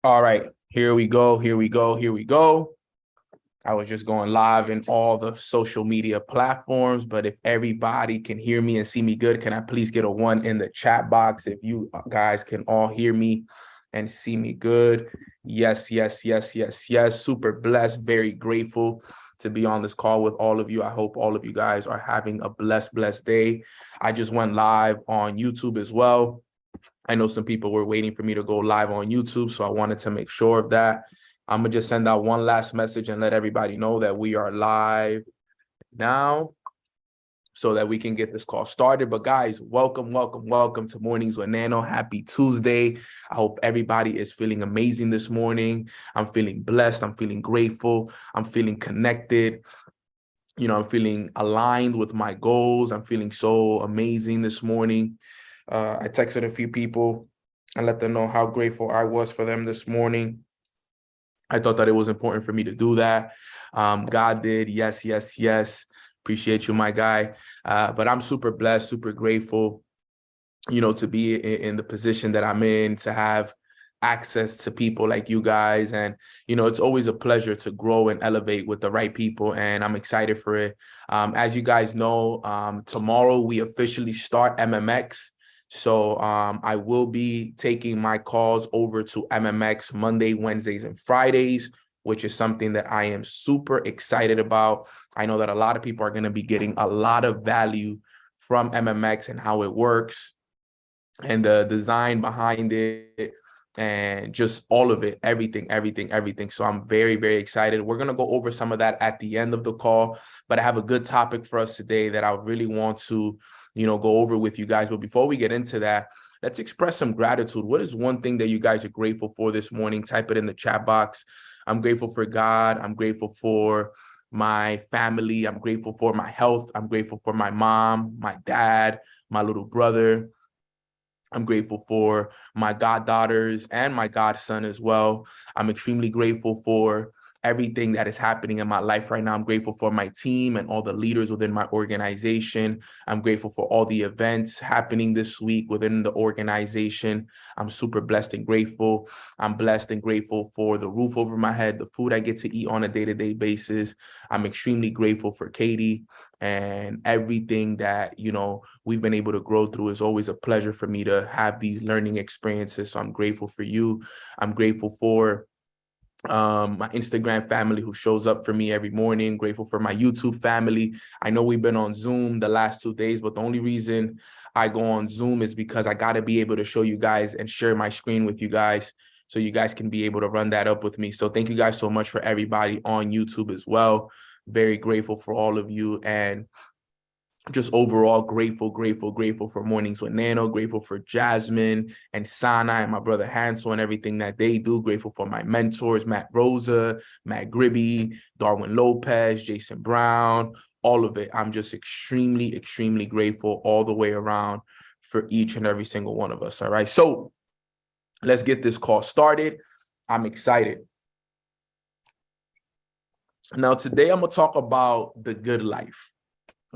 All right, here we go. Here we go. Here we go. I was just going live in all the social media platforms, but if everybody can hear me and see me good, can I please get a one in the chat box if you guys can all hear me and see me good? Yes, yes, yes, yes, yes. Super blessed, very grateful to be on this call with all of you. I hope all of you guys are having a blessed day. I just went live on YouTube as well. I know some people were waiting for me to go live on YouTube, so I wanted to make sure of that. I'm going to just send out one last message and let everybody know that we are live now so that we can get this call started. But guys, welcome to Mornings with Nano. Happy Tuesday. I hope everybody is feeling amazing this morning. I'm feeling blessed. I'm feeling grateful. I'm feeling connected. I'm feeling aligned with my goals. I'm feeling so amazing this morning. I texted a few people and let them know how grateful I was for them this morning. I thought that it was important for me to do that. God did. Yes, yes, yes. Appreciate you, my guy. But I'm super blessed, super grateful, to be in the position that I'm in, to have access to people like you guys. And, it's always a pleasure to grow and elevate with the right people. And I'm excited for it. As you guys know, tomorrow we officially start MMX. So I will be taking my calls over to MMX Monday, Wednesdays, and Fridays, which is something that I am super excited about. I know that a lot of people are going to be getting a lot of value from MMX and how it works and the design behind it and just all of it, everything. So I'm very, very excited. We're going to go over some of that at the end of the call, but I have a good topic for us today that I really want to, go over with you guys. But before we get into that, let's express some gratitude. What is one thing that you guys are grateful for this morning? Type it in the chat box. I'm grateful for God. I'm grateful for my family. I'm grateful for my health. I'm grateful for my mom, my dad, my little brother. I'm grateful for my goddaughters and my godson as well. I'm extremely grateful for everything that is happening in my life right now. I'm grateful for my team and all the leaders within my organization. I'm grateful for all the events happening this week within the organization. I'm super blessed and grateful. I'm blessed and grateful for the roof over my head, the food I get to eat on a day-to-day basis. I'm extremely grateful for Katie and everything that, we've been able to grow through. Is always a pleasure for me to have these learning experiences. So I'm grateful for you. I'm grateful for my Instagram family who shows up for me every morning. Grateful for my YouTube family. I know we've been on Zoom the last 2 days, but the only reason I go on Zoom is because I got to be able to show you guys and share my screen with you guys so you guys can be able to run that up with me. So thank you guys so much for everybody on YouTube as well. Very grateful for all of you, and just overall grateful for Mornings with Nano, grateful for Jasmine and Sana and my brother Hansel and everything that they do. Grateful for my mentors, Matt Rosa, Matt Gribby, Darwin Lopez, Jason Brown, all of it. I'm just extremely grateful all the way around for each and every single one of us. All right. So let's get this call started. I'm excited. Now, today I'm going to talk about the good life.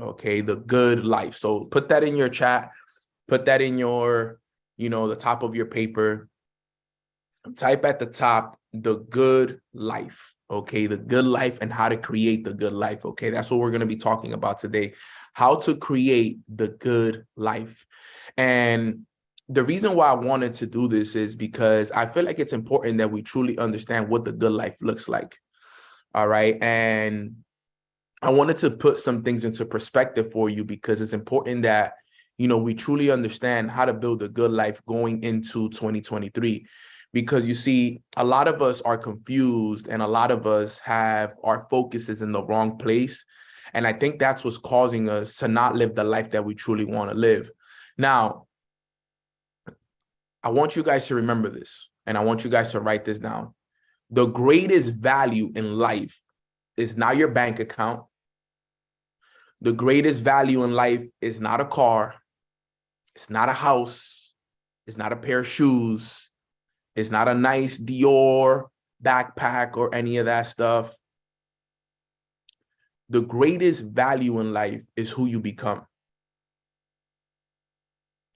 Okay, the good life. So put that in your chat, put that in your, the top of your paper. Type at the top, the good life. Okay, the good life and how to create the good life. Okay, that's what we're going to be talking about today. How to create the good life. And the reason why I wanted to do this is because I feel like it's important that we truly understand what the good life looks like. All right. And I wanted to put some things into perspective for you because it's important that, we truly understand how to build a good life going into 2023. Because you see, a lot of us are confused and a lot of us have our focuses in the wrong place. And I think that's what's causing us to not live the life that we truly want to live. Now, I want you guys to remember this, and I want you guys to write this down. The greatest value in life is not your bank account. The greatest value in life is not a car. It's not a house. It's not a pair of shoes. It's not a nice Dior backpack or any of that stuff. The greatest value in life is who you become.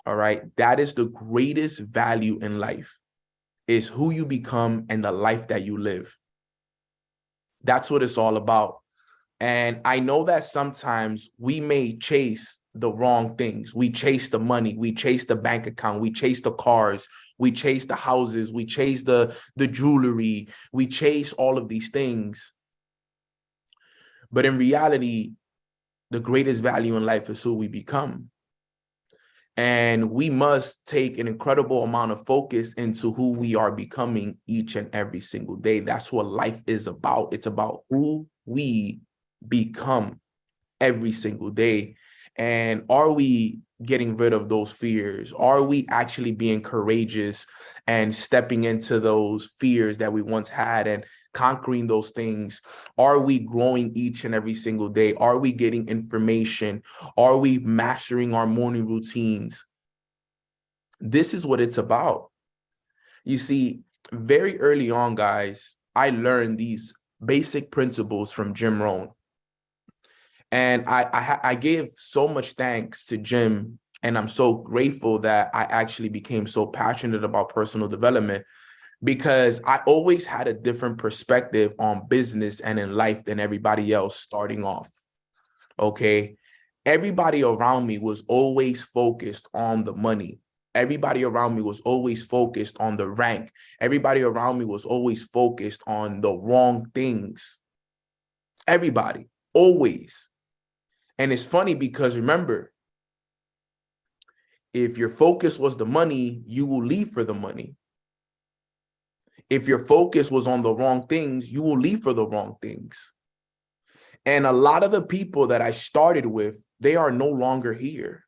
All right. That is the greatest value in life. is who you become and the life that you live. That's what it's all about. And I know that sometimes we may chase the wrong things. We chase the money, we chase the bank account, we chase the cars, we chase the houses, we chase the jewelry, we chase all of these things. But in reality, the greatest value in life is who we become. And we must take an incredible amount of focus into who we are becoming each and every single day. That's what life is about. It's about who we become every single day. And are we getting rid of those fears? Are we actually being courageous and stepping into those fears that we once had and conquering those things? Are we growing each and every single day? Are we getting information? Are we mastering our morning routines? This is what it's about. You see, very early on, guys, I learned these basic principles from Jim Rohn. And I gave so much thanks to Jim, and I'm so grateful that I actually became so passionate about personal development, because I always had a different perspective on business and in life than everybody else starting off. Okay. Everybody around me was always focused on the money. Everybody around me was always focused on the rank. Everybody around me was always focused on the wrong things. Everybody, always. And it's funny because remember, if your focus was the money, you will leave for the money. If your focus was on the wrong things, you will leave for the wrong things. And a lot of the people that I started with, they are no longer here.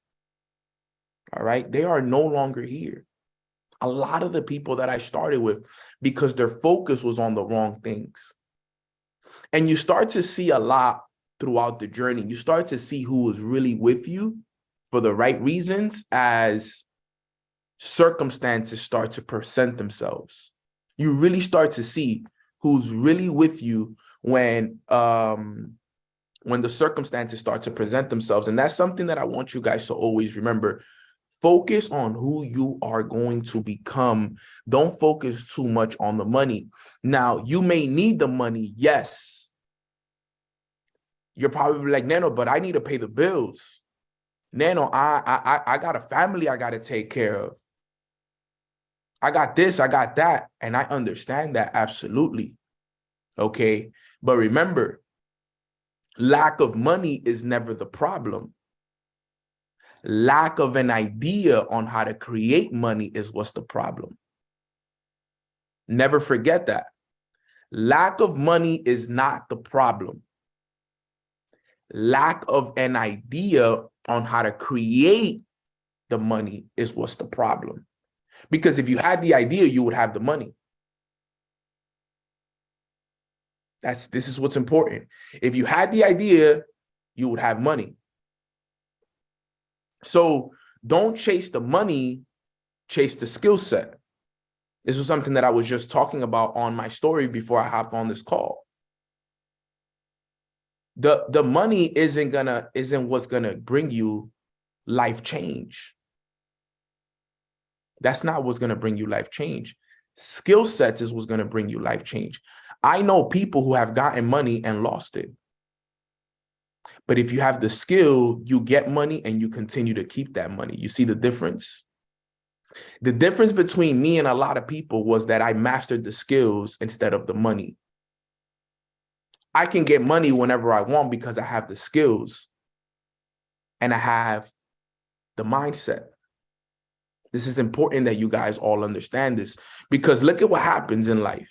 All right. They are no longer here. A lot of the people that I started with, because their focus was on the wrong things. And you start to see a lot throughout the journey. You start to see who was really with you for the right reasons as circumstances start to present themselves. You really start to see who's really with you when the circumstances start to present themselves. And that's something that I want you guys to always remember. Focus on who you are going to become. Don't focus too much on the money. Now, you may need the money, yes. You're probably like, Nano, but I need to pay the bills. Nano, I got a family I got to take care of. I got this, I got that. And I understand that absolutely. Okay. But remember, lack of money is never the problem. Lack of an idea on how to create money is what's the problem. Never forget that. Lack of money is not the problem. Lack of an idea on how to create the money is what's the problem. Because if you had the idea, you would have the money. This is what's important. If you had the idea, you would have money. So don't chase the money, chase the skill set. This was something that I was just talking about on my story before I hopped on this call. The money isn't what's gonna bring you life change. That's not what's gonna bring you life change. Skill sets is what's gonna bring you life change. I know people who have gotten money and lost it. But if you have the skill, you get money and you continue to keep that money. You see the difference? The difference between me and a lot of people was that I mastered the skills instead of the money. I can get money whenever I want because I have the skills and I have the mindset. This is important that you guys all understand this, because look at what happens in life.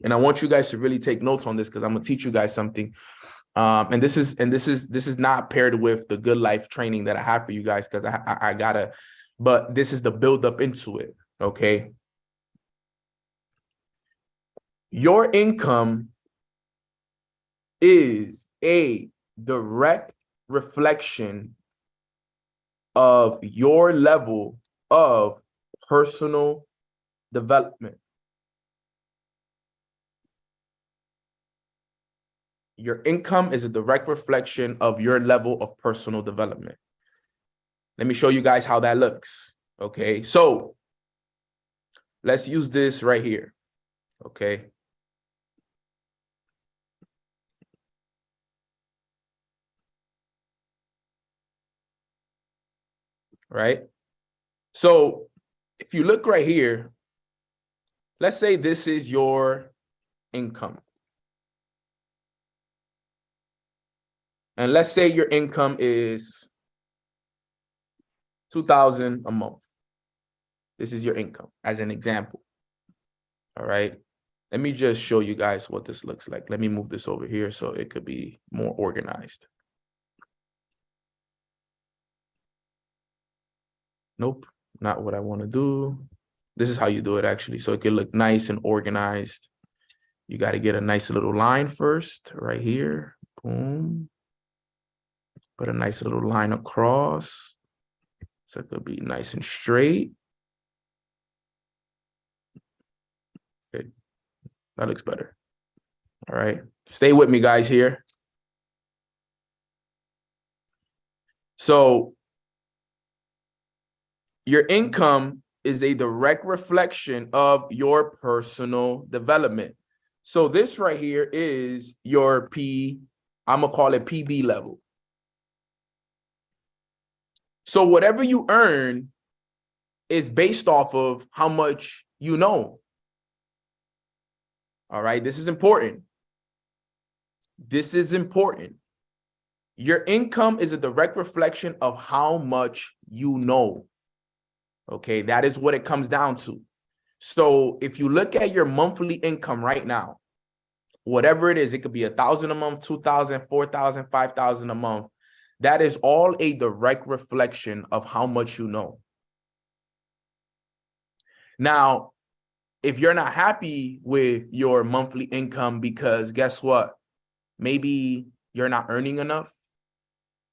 And I want you guys to really take notes on this, because I'm going to teach you guys something. And this is not paired with the good life training that I have for you guys, because I gotta, but this is the build up into it. Okay. Your income is a direct reflection of your level of personal development. Your income is a direct reflection of your level of personal development. Let me show you guys how that looks. Okay. So Let's use this right here. Okay. Right. So if you look right here, let's say this is your income. And let's say your income is $2,000 a month. This is your income as an example. All right. Let me just show you guys what this looks like. Let me move this over here so it could be more organized. Nope, not what I want to do. This is how you do it actually. So it can look nice and organized. You got to get a nice little line first right here. Boom. Put a nice little line across. So it could be nice and straight. Okay, that looks better. All right, stay with me guys here. So your income is a direct reflection of your personal development. So this right here is your I'm gonna call it PD level. So whatever you earn is based off of how much you know. All right, this is important. This is important. Your income is a direct reflection of how much you know. Okay, that is what it comes down to. So if you look at your monthly income right now, whatever it is, it could be 1,000 a month, 2,000, 4,000, 5,000 a month. That is all a direct reflection of how much you know. Now, if you're not happy with your monthly income because guess what? Maybe you're not earning enough.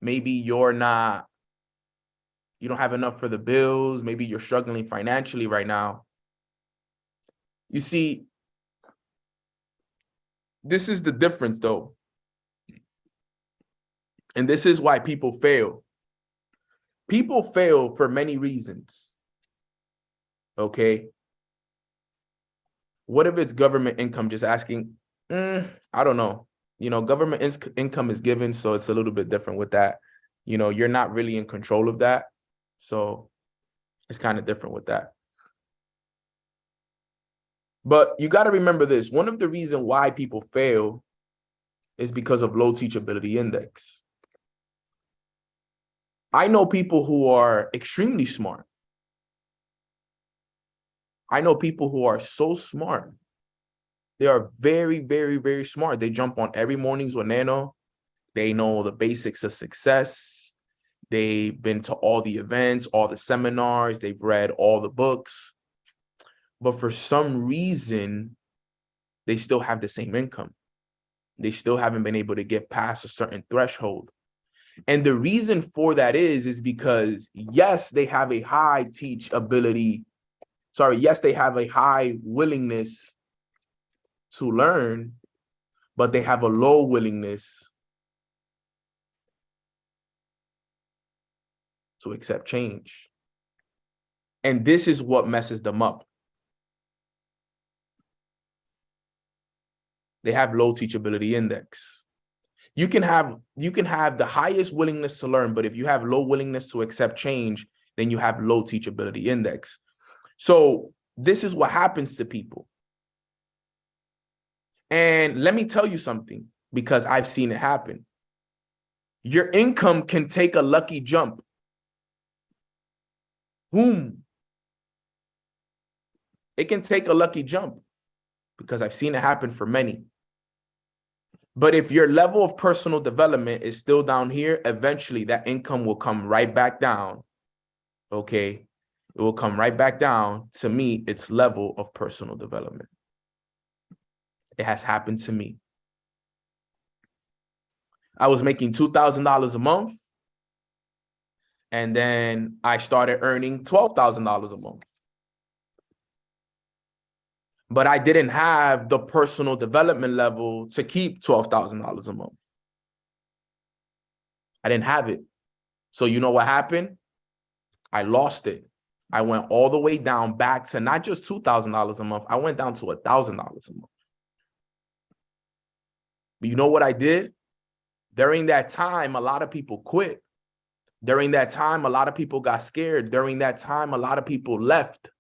Maybe you don't have enough for the bills. Maybe you're struggling financially right now. You see, this is the difference though. And this is why people fail. People fail for many reasons. Okay. What if it's government income? Just asking, I don't know. Government income is given, so it's a little bit different with that. You're not really in control of that. So it's kind of different with that. But you got to remember this. One of the reasons why people fail is because of low teachability index. I know people who are extremely smart. I know people who are so smart. They are very, very, very smart. They jump on every morning's Waneno. They know the basics of success. They've been to all the events, all the seminars. They've read all the books. But for some reason, they still have the same income. They still haven't been able to get past a certain threshold. And the reason for that is because, yes, they have a high yes, they have a high willingness to learn, but they have a low willingness to accept change. And this is what messes them up. They have low teachability index. You can have the highest willingness to learn, but if you have low willingness to accept change, then you have low teachability index. So this is what happens to people. And let me tell you something, because I've seen it happen. Your income can take a lucky jump. Boom. It can take a lucky jump because I've seen it happen for many. But if your level of personal development is still down here, eventually that income will come right back down. Okay. It will come right back down to meet its level of personal development. It has happened to me. I was making $2,000 a month. And then I started earning $12,000 a month. But I didn't have the personal development level to keep $12,000 a month. I didn't have it. So you know what happened? I lost it. I went all the way down back to not just $2,000 a month. I went down to $1,000 a month. But you know what I did? During that time, a lot of people quit. During that time, a lot of people got scared. During that time, a lot of people left.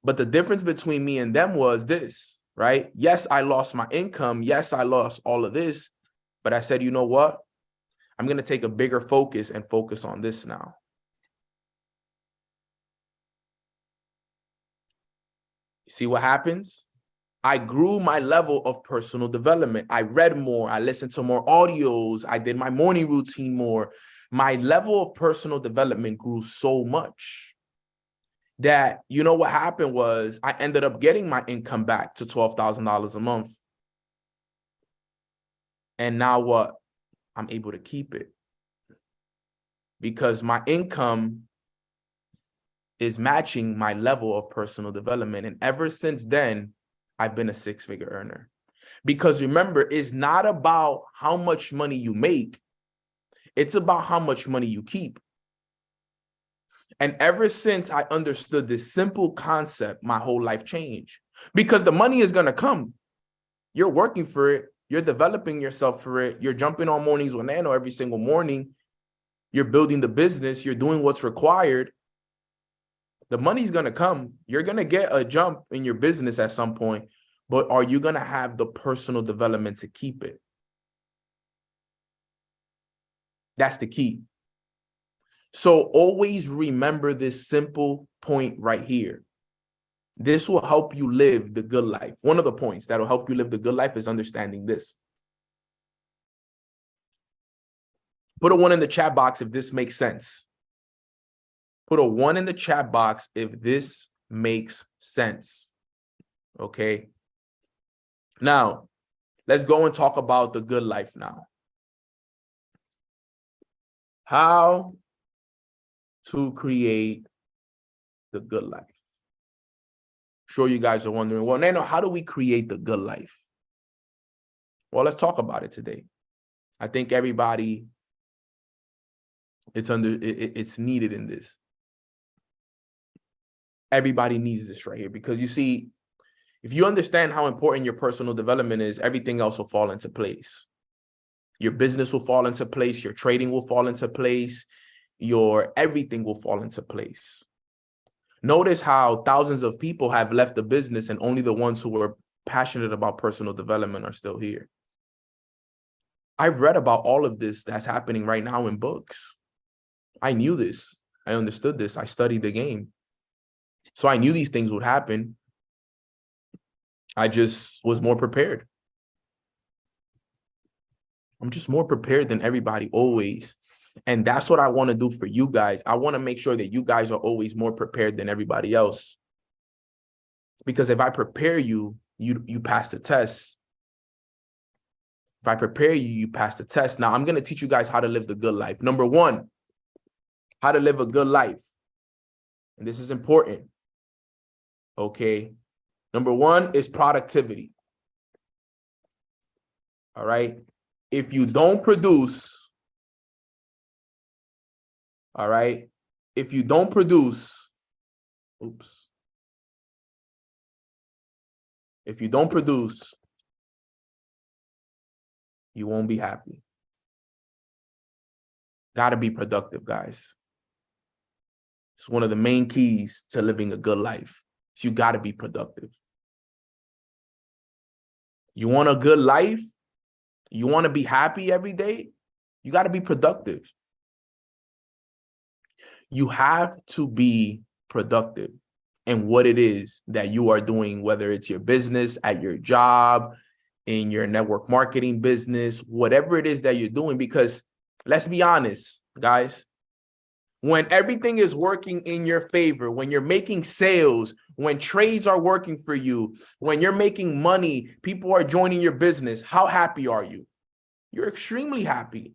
But the difference between me and them was this, right? Yes, I lost my income. Yes, I lost all of this. But I said, you know what? I'm going to take a bigger focus and focus on this now. See what happens? I grew my level of personal development. I read more. I listened to more audios. I did my morning routine more. My level of personal development grew so much that, you know, what happened was I ended up getting my income back to $12,000 a month. And now what? I'm able to keep it because my income is matching my level of personal development. And ever since then, I've been a six-figure earner. Because remember, it's not about how much money you make. It's about how much money you keep. And ever since I understood this simple concept, my whole life changed. Because the money is going to come. You're working for it. You're developing yourself for it. You're jumping on mornings with Nano every single morning. You're building the business. You're doing what's required. The money's going to come. You're going to get a jump in your business at some point. But are you going to have the personal development to keep it? That's the key. So always remember this simple point right here. This will help you live the good life. One of the points that will help you live the good life is understanding this. Put a 1 in the chat box if this makes sense. Put a 1 in the chat box if this makes sense. Okay. Now, let's go and talk about the good life now. How to create the good life. Sure, you guys are wondering, well, Nano, how do we create the good life? Well, let's talk about it today. I think everybody, it's needed in this. Everybody needs this right here because you see, if you understand how important your personal development is, everything else will fall into place. Your business will fall into place. Your trading will fall into place. Your everything will fall into place. Notice how thousands of people have left the business and only the ones who were passionate about personal development are still here. I've read about all of this that's happening right now in books. I knew this. I understood this. I studied the game. So I knew these things would happen. I just was more prepared. I'm just more prepared than everybody always. And that's what I want to do for you guys. I want to make sure that you guys are always more prepared than everybody else. Because if I prepare you, you pass the test. If I prepare you, you pass the test. Now, I'm going to teach you guys how to live the good life. Number 1, how to live a good life. And this is important. Okay. Number 1 is productivity. All right. If you don't produce, all right, if you don't produce, if you don't produce, you won't be happy. Gotta be productive, guys. It's one of the main keys to living a good life. So you gotta be productive. You want a good life? You want to be happy every day? You got to be productive. You have to be productive in what it is that you are doing, whether it's your business, at your job, in your network marketing business, whatever it is that you're doing. Because let's be honest, guys, when everything is working in your favor, when you're making sales, when trades are working for you, when you're making money, people are joining your business, how happy are you? You're extremely happy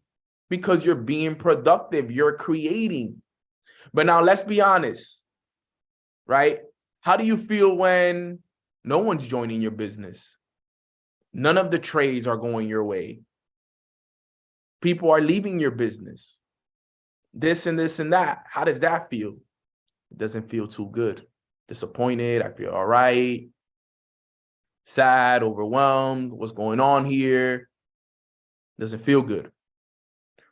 because you're being productive, you're creating. But now let's be honest, right? How do you feel when no one's joining your business? None of the trades are going your way. People are leaving your business. This and this and that. How does that feel? It doesn't feel too good. Disappointed, I feel all right. Sad, overwhelmed, what's going on here? Doesn't feel good,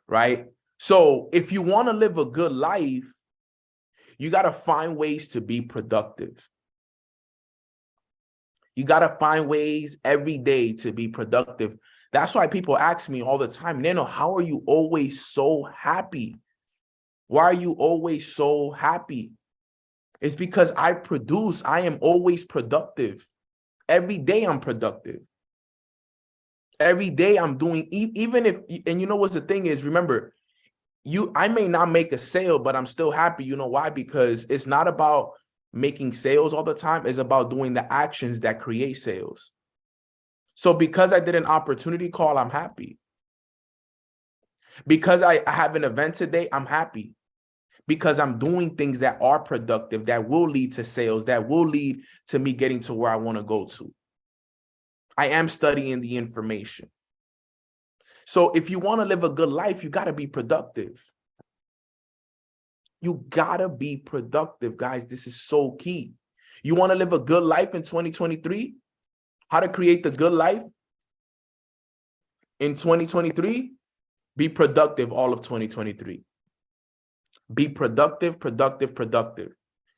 right? So if you want to live a good life, you got to find ways to be productive. You got to find ways every day to be productive. That's why people ask me all the time, Nano, how are you always so happy? Why are you always so happy? It's because I produce. I am always productive. Every day I'm productive. Every day I'm doing, even if, and you know what the thing is, remember, I may not make a sale, but I'm still happy. You know why? Because it's not about making sales all the time. It's about doing the actions that create sales. So because I did an opportunity call, I'm happy. Because I have an event today, I'm happy. Because I'm doing things that are productive, that will lead to sales, that will lead to me getting to where I want to go to. I am studying the information. So if you want to live a good life, you got to be productive. You got to be productive, guys. This is so key. You want to live a good life in 2023? How to create the good life in 2023? Be productive all of 2023. Be productive, productive, productive.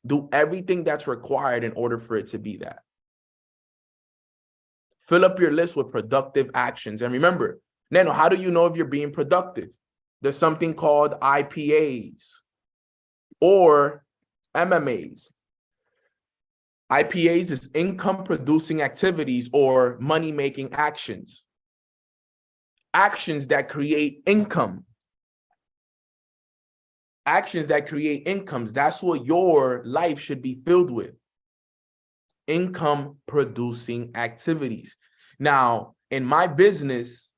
Do everything that's required in order for it to be that. Fill up your list with productive actions. And remember, Nano, how do you know if you're being productive? There's something called IPAs or MMAs. IPAs is income producing activities or money making actions. Actions that create income. Actions that create incomes. That's what your life should be filled with. Income producing activities. Now, in my business,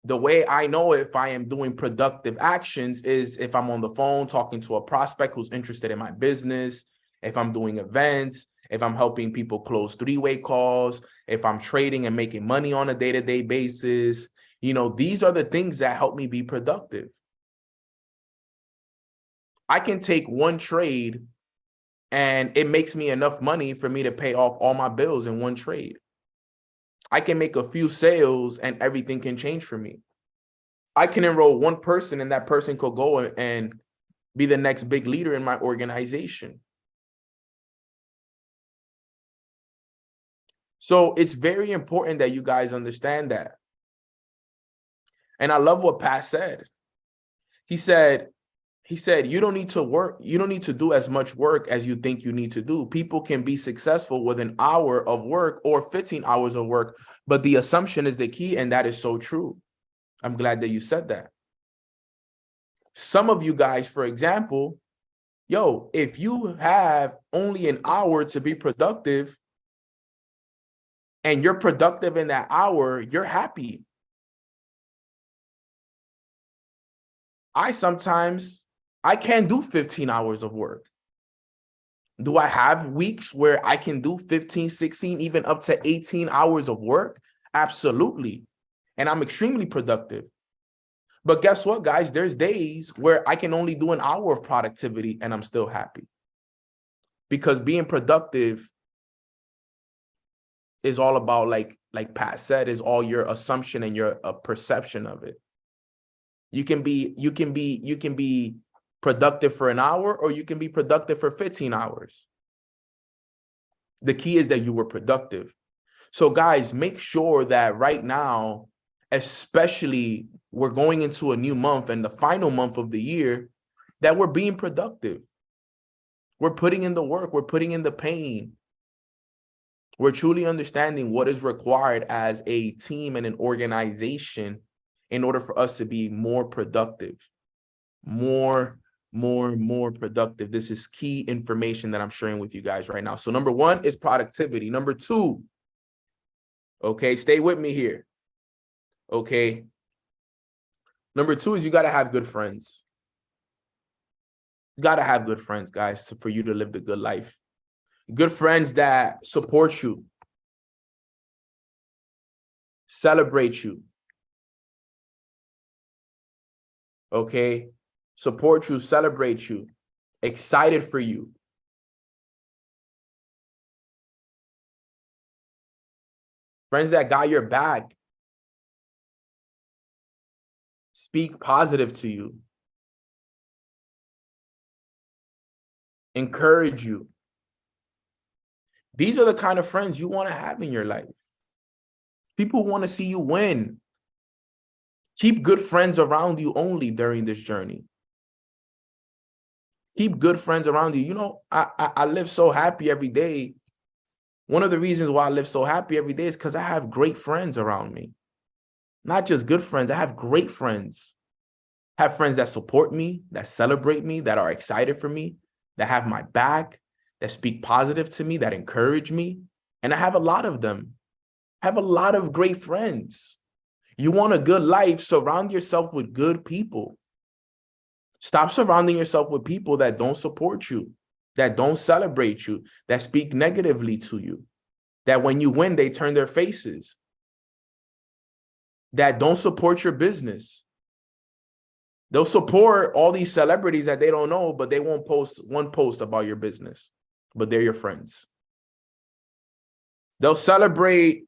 the way I know if I am doing productive actions is if I'm on the phone talking to a prospect who's interested in my business, if I'm doing events, if I'm helping people close three-way calls, if I'm trading and making money on a day-to-day basis. You know, these are the things that help me be productive. I can take one trade and it makes me enough money for me to pay off all my bills in one trade. I can make a few sales and everything can change for me. I can enroll one person and that person could go and be the next big leader in my organization. So it's very important that you guys understand that. And I love what Pat said. He said, you don't need to work. You don't need to do as much work as you think you need to do. People can be successful with an hour of work or 15 hours of work, but the assumption is the key. And that is so true. I'm glad that you said that. Some of you guys, for example, if you have only an hour to be productive and you're productive in that hour, you're happy. I can't do 15 hours of work. Do I have weeks where I can do 15, 16, even up to 18 hours of work? Absolutely. And I'm extremely productive. But guess what, guys? There's days where I can only do an hour of productivity and I'm still happy. Because being productive is all about, like Pat said, is all your assumption and your perception of it. You can be productive for an hour or you can be productive for 15 hours. The key is that you were productive. So guys, make sure that right now, especially we're going into a new month and the final month of the year, that we're being productive. We're putting in the work. We're putting in the pain. We're truly understanding what is required as a team and an organization in order for us to be more productive, more productive. This is key information that I'm sharing with you guys right now. So number one is productivity. Number two, okay, stay with me here. Okay. Number two is you got to have good friends. You got to have good friends, guys, for you to live the good life. Good friends that support you, celebrate you, okay? Support you, celebrate you. excited for you. Friends that got your back, speak positive to you, encourage you. These are the kind of friends you want to have in your life. People want to see you win. Keep good friends around you only during this journey. Keep good friends around you. You know, I live so happy every day. One of the reasons why I live so happy every day is because I have great friends around me. Not just good friends, I have great friends. I have friends that support me, that celebrate me, that are excited for me, that have my back, that speak positive to me, that encourage me. And I have a lot of them. I have a lot of great friends. You want a good life, surround yourself with good people. Stop surrounding yourself with people that don't support you, that don't celebrate you, that speak negatively to you, that when you win, they turn their faces, that don't support your business. They'll support all these celebrities that they don't know, but they won't post one post about your business, but they're your friends. They'll celebrate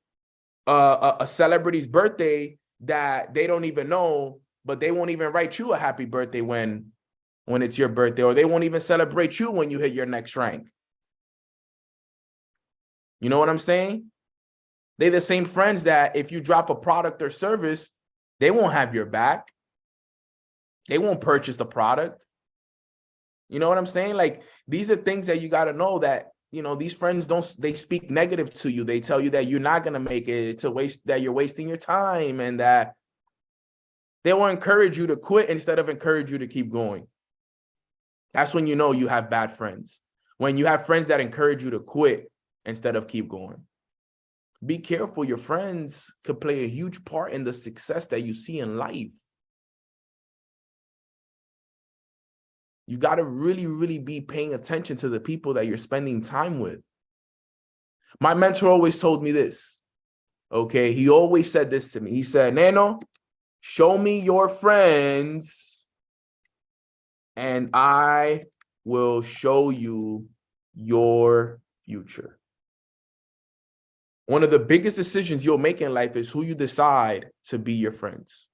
a celebrity's birthday that they don't even know, but they won't even write you a happy birthday when it's your birthday, or they won't even celebrate you when you hit your next rank. You know what I'm saying? They're the same friends that if you drop a product or service, they won't have your back. They won't purchase the product. You know what I'm saying? Like, these are things that you got to know, that, you know, these friends they speak negative to you. They tell you that you're not going to make it. It's a waste, that you're wasting your time, and that they will encourage you to quit instead of encourage you to keep going. That's when you know you have bad friends. When you have friends that encourage you to quit instead of keep going. Be careful. Your friends could play a huge part in the success that you see in life. You got to really, really be paying attention to the people that you're spending time with. My mentor always told me this. Okay, he always said this to me. He said, Nano, show me your friends and I will show you your future. One of the biggest decisions you'll make in life is who you decide to be your friends.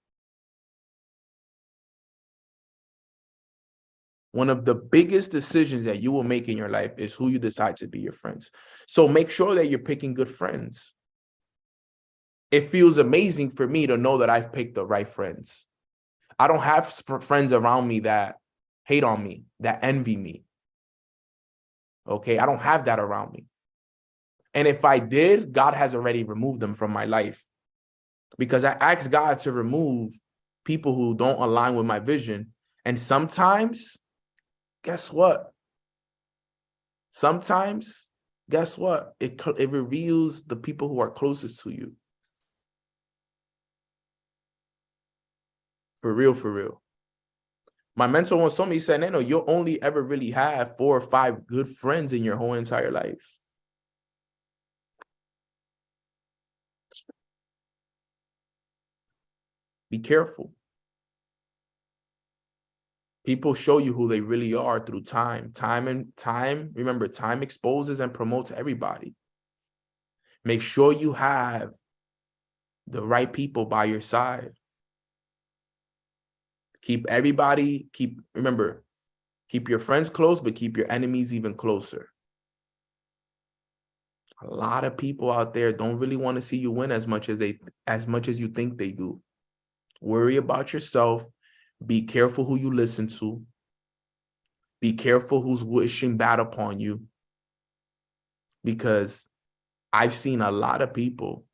One of the biggest decisions that you will make in your life is who you decide to be your friends. So make sure that you're picking good friends. It feels amazing for me to know that I've picked the right friends. I don't have friends around me that hate on me, that envy me. Okay, I don't have that around me. And if I did, God has already removed them from my life, because I asked God to remove people who don't align with my vision. And sometimes, guess what? Sometimes, guess what? It reveals the people who are closest to you. For real, for real. My mentor once told me, he said, Nano, you'll only ever really have 4 or 5 good friends in your whole entire life. Be careful. People show you who they really are through time. Remember, time exposes and promotes everybody. Make sure you have the right people by your side. Remember, keep your friends close, but keep your enemies even closer. A lot of people out there don't really want to see you win as much as you think they do. Worry about yourself. Be careful who you listen to. Be careful who's wishing bad upon you. Because I've seen a lot of people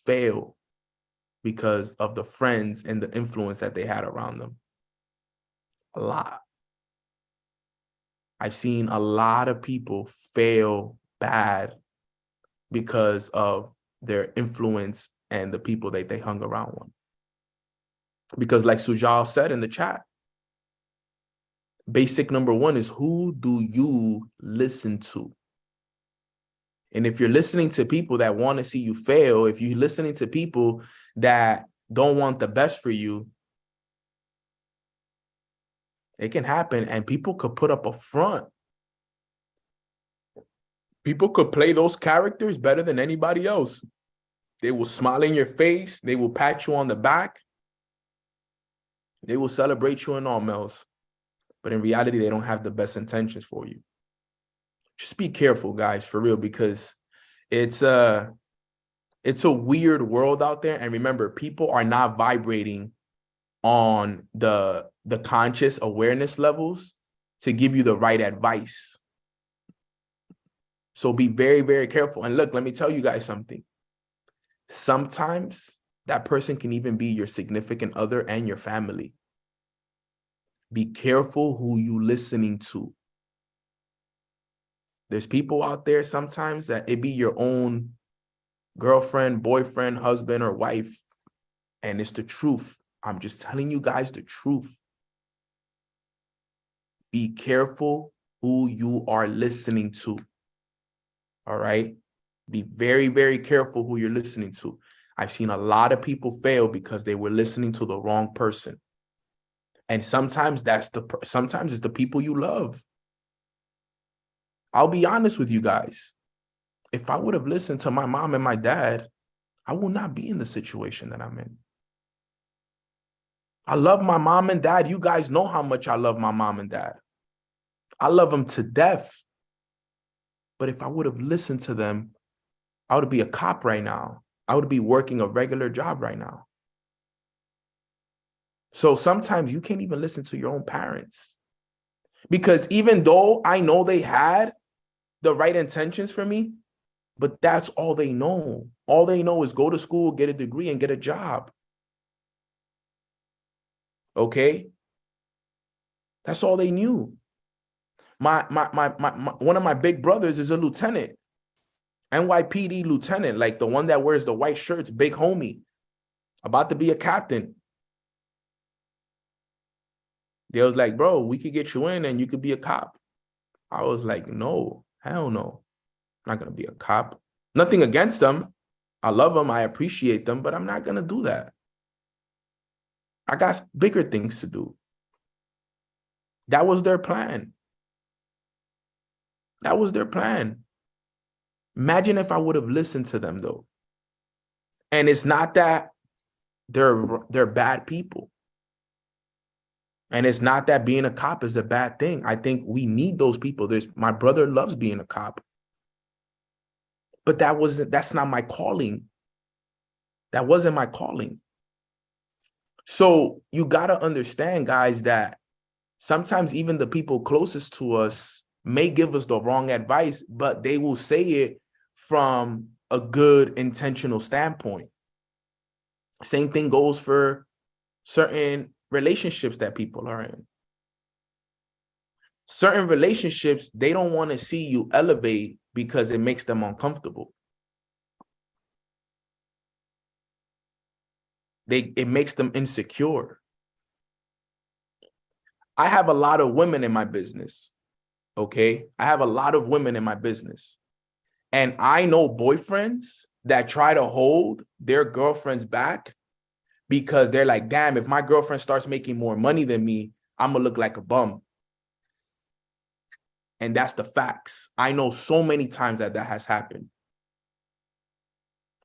fail because of the friends and the influence that they had around them. A lot. I've seen a lot of people fail bad because of their influence and the people that they hung around with. Because like Sujal said in the chat, basic number 1 is, who do you listen to? And if you're listening to people that want to see you fail, if you're listening to people that don't want the best for you, It can happen, and people could put up a front. People could play those characters better than anybody else. They will smile in your face. They will pat you on the back. They will celebrate you in all meals. But in reality, they don't have the best intentions for you. Just be careful, guys, for real, because it's a weird world out there. And remember, people are not vibrating on the conscious awareness levels to give you the right advice. So be very, very careful. And look, let me tell you guys something. Sometimes that person can even be your significant other and your family. Be careful who you listening to. There's people out there sometimes that it be your own girlfriend, boyfriend, husband, or wife, and it's the truth. I'm just telling you guys the truth. Be careful who you are listening to. All right? Be very, very careful who you're listening to. I've seen a lot of people fail because they were listening to the wrong person. And sometimes sometimes it's the people you love. I'll be honest with you guys. If I would have listened to my mom and my dad, I will not be in the situation that I'm in. I love my mom and dad. You guys know how much I love my mom and dad. I love them to death. But if I would have listened to them, I would be a cop right now. I would be working a regular job right now. So sometimes you can't even listen to your own parents. Because even though I know they had the right intentions for me, but that's all they know. All they know is go to school, get a degree, and get a job. Okay? That's all they knew. One of my big brothers is a lieutenant. NYPD lieutenant, like the one that wears the white shirts, big homie, about to be a captain. They was like, bro, we could get you in and you could be a cop. I was like, no, hell no. I'm not going to be a cop. Nothing against them. I love them. I appreciate them, but I'm not going to do that. I got bigger things to do. That was their plan. That was their plan. Imagine if I would have listened to them, though. And it's not that they're bad people. And it's not that being a cop is a bad thing. I think we need those people. My brother loves being a cop. But that's not my calling. That wasn't my calling. So you got to understand, guys, that sometimes even the people closest to us may give us the wrong advice, but they will say it from a good intentional standpoint. Same thing goes for certain relationships that people are in. Certain relationships, they don't want to see you elevate because it makes them uncomfortable. It makes them insecure. I have a lot of women in my business, okay? I have a lot of women in my business. And I know boyfriends that try to hold their girlfriends back because they're like, damn, if my girlfriend starts making more money than me, I'm going to look like a bum. And that's the facts. I know so many times that has happened.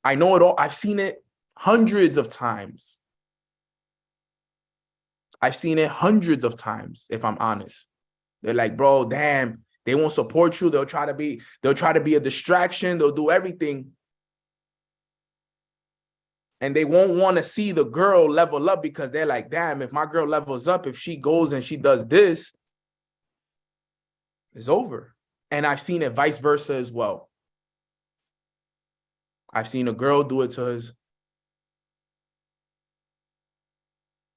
I know it all. I've seen it hundreds of times. I've seen it hundreds of times, if I'm honest. They're like, bro, damn, they won't support you. They'll try to be a distraction. They'll do everything. And they won't want to see the girl level up because they're like, damn, if my girl levels up, if she goes and she does this, it's over. And I've seen it vice versa as well. I've seen a girl do it to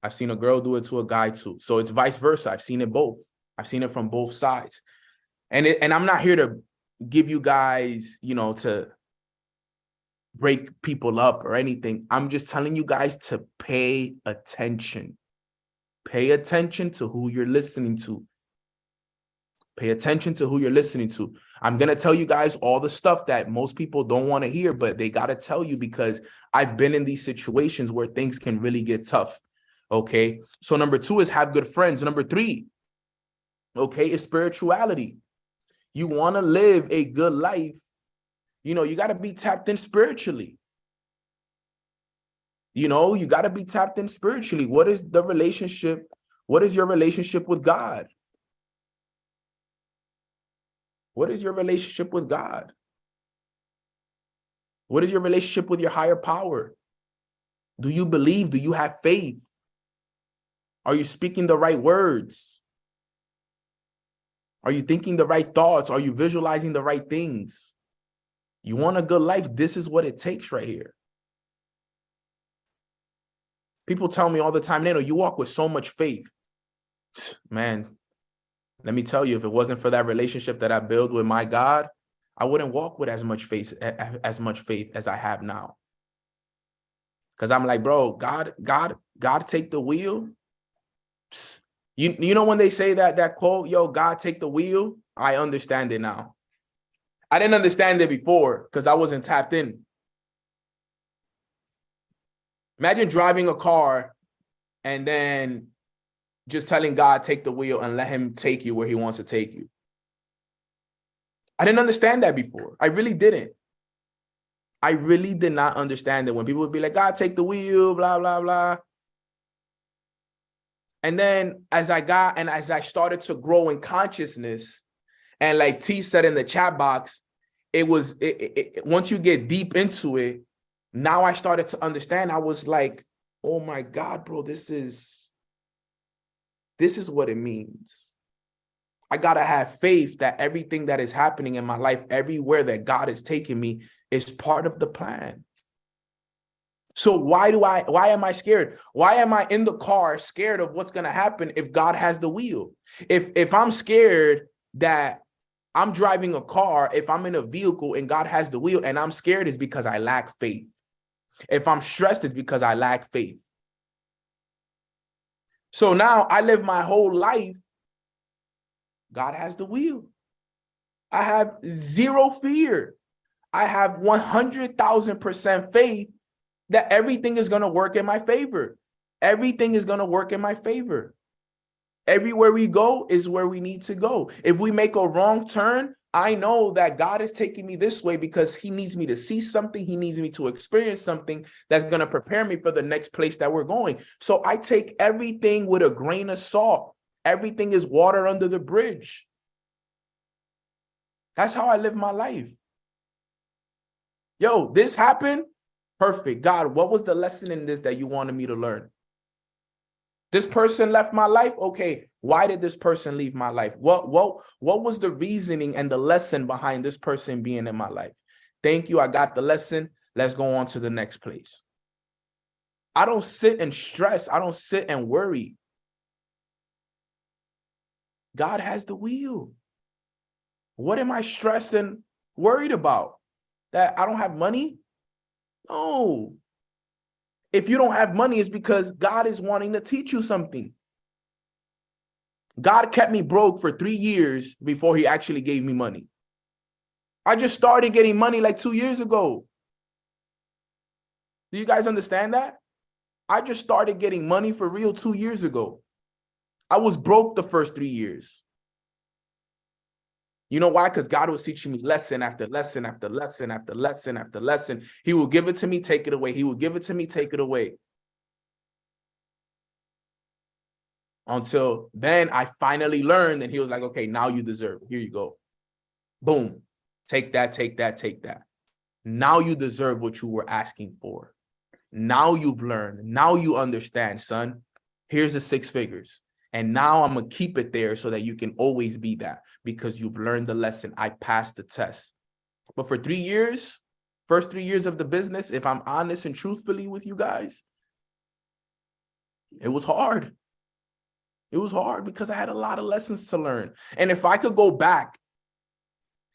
I've seen a girl do it to a guy too. So it's vice versa. I've seen it both. I've seen it from both sides. And I'm not here to give you guys, to break people up or anything. I'm just telling you guys to pay attention. Pay attention to who you're listening to. Pay attention to who you're listening to. I'm going to tell you guys all the stuff that most people don't want to hear, but they got to tell you because I've been in these situations where things can really get tough. Okay. So number 2 is have good friends. Number 3, Okay, it's spirituality. You want to live a good life, you got to be tapped in spiritually. You got to be tapped in spiritually. What is the relationship? What is your relationship with God? What is your relationship with God? What is your relationship with your higher power? Do you believe? Do you have faith? Are you speaking the right words? Are you thinking the right thoughts? Are you visualizing the right things? You want a good life? This is what it takes right here. People tell me all the time, Nano, you walk with so much faith. Man, let me tell you, if it wasn't for that relationship that I built with my God, I wouldn't walk with as much faith as I have now. Because I'm like, bro, God, take the wheel. You know when they say that quote, yo, God, take the wheel, I understand it now. I didn't understand it before because I wasn't tapped in. Imagine driving a car and then just telling God, take the wheel and let him take you where he wants to take you. I didn't understand that before. I really didn't. I really did not understand it when people would be like, God, take the wheel, blah, blah, blah. And then as I started to grow in consciousness, and like T said in the chat box, once you get deep into it, now I started to understand. I was like, oh my God, bro, this is what it means. I got to have faith that everything that is happening in my life, everywhere that God is taking me, is part of the plan. So why am I scared? Why am I in the car scared of what's going to happen if God has the wheel? If I'm scared that I'm driving a car, if I'm in a vehicle and God has the wheel and I'm scared, it's because I lack faith. If I'm stressed, it's because I lack faith. So now I live my whole life. God has the wheel. I have zero fear. I have 100,000% faith that everything is going to work in my favor. Everything is going to work in my favor. Everywhere we go is where we need to go. If we make a wrong turn, I know that God is taking me this way because he needs me to see something. He needs me to experience something that's going to prepare me for the next place that we're going. So I take everything with a grain of salt. Everything is water under the bridge. That's how I live my life. Yo, this happened. Perfect. God, what was the lesson in this that you wanted me to learn? This person left my life. Okay, why did this person leave my life? What was the reasoning and the lesson behind this person being in my life? Thank you. I got the lesson. Let's go on to the next place. I don't sit and stress. I don't sit and worry. God has the wheel. What am I stressed and worried about? That I don't have money? No. If you don't have money, it's because God is wanting to teach you something. God kept me broke for 3 years before he actually gave me money. I just started getting money like 2 years ago. Do you guys understand that? I just started getting money for real 2 years ago. I was broke the first 3 years. You know why? Because God was teaching me lesson after lesson after lesson after lesson after lesson. He will give it to me, take it away. He will give it to me, take it away. Until then, I finally learned, and he was like, okay, now you deserve it. Here you go. Boom. Take that, take that, take that. Now you deserve what you were asking for. Now you've learned. Now you understand, son. Here's the 6 figures. And now I'm going to keep it there so that you can always be that because you've learned the lesson. I passed the test. But for 3 years, first 3 years of the business, if I'm honest and truthfully with you guys, it was hard. It was hard because I had a lot of lessons to learn. And if I could go back,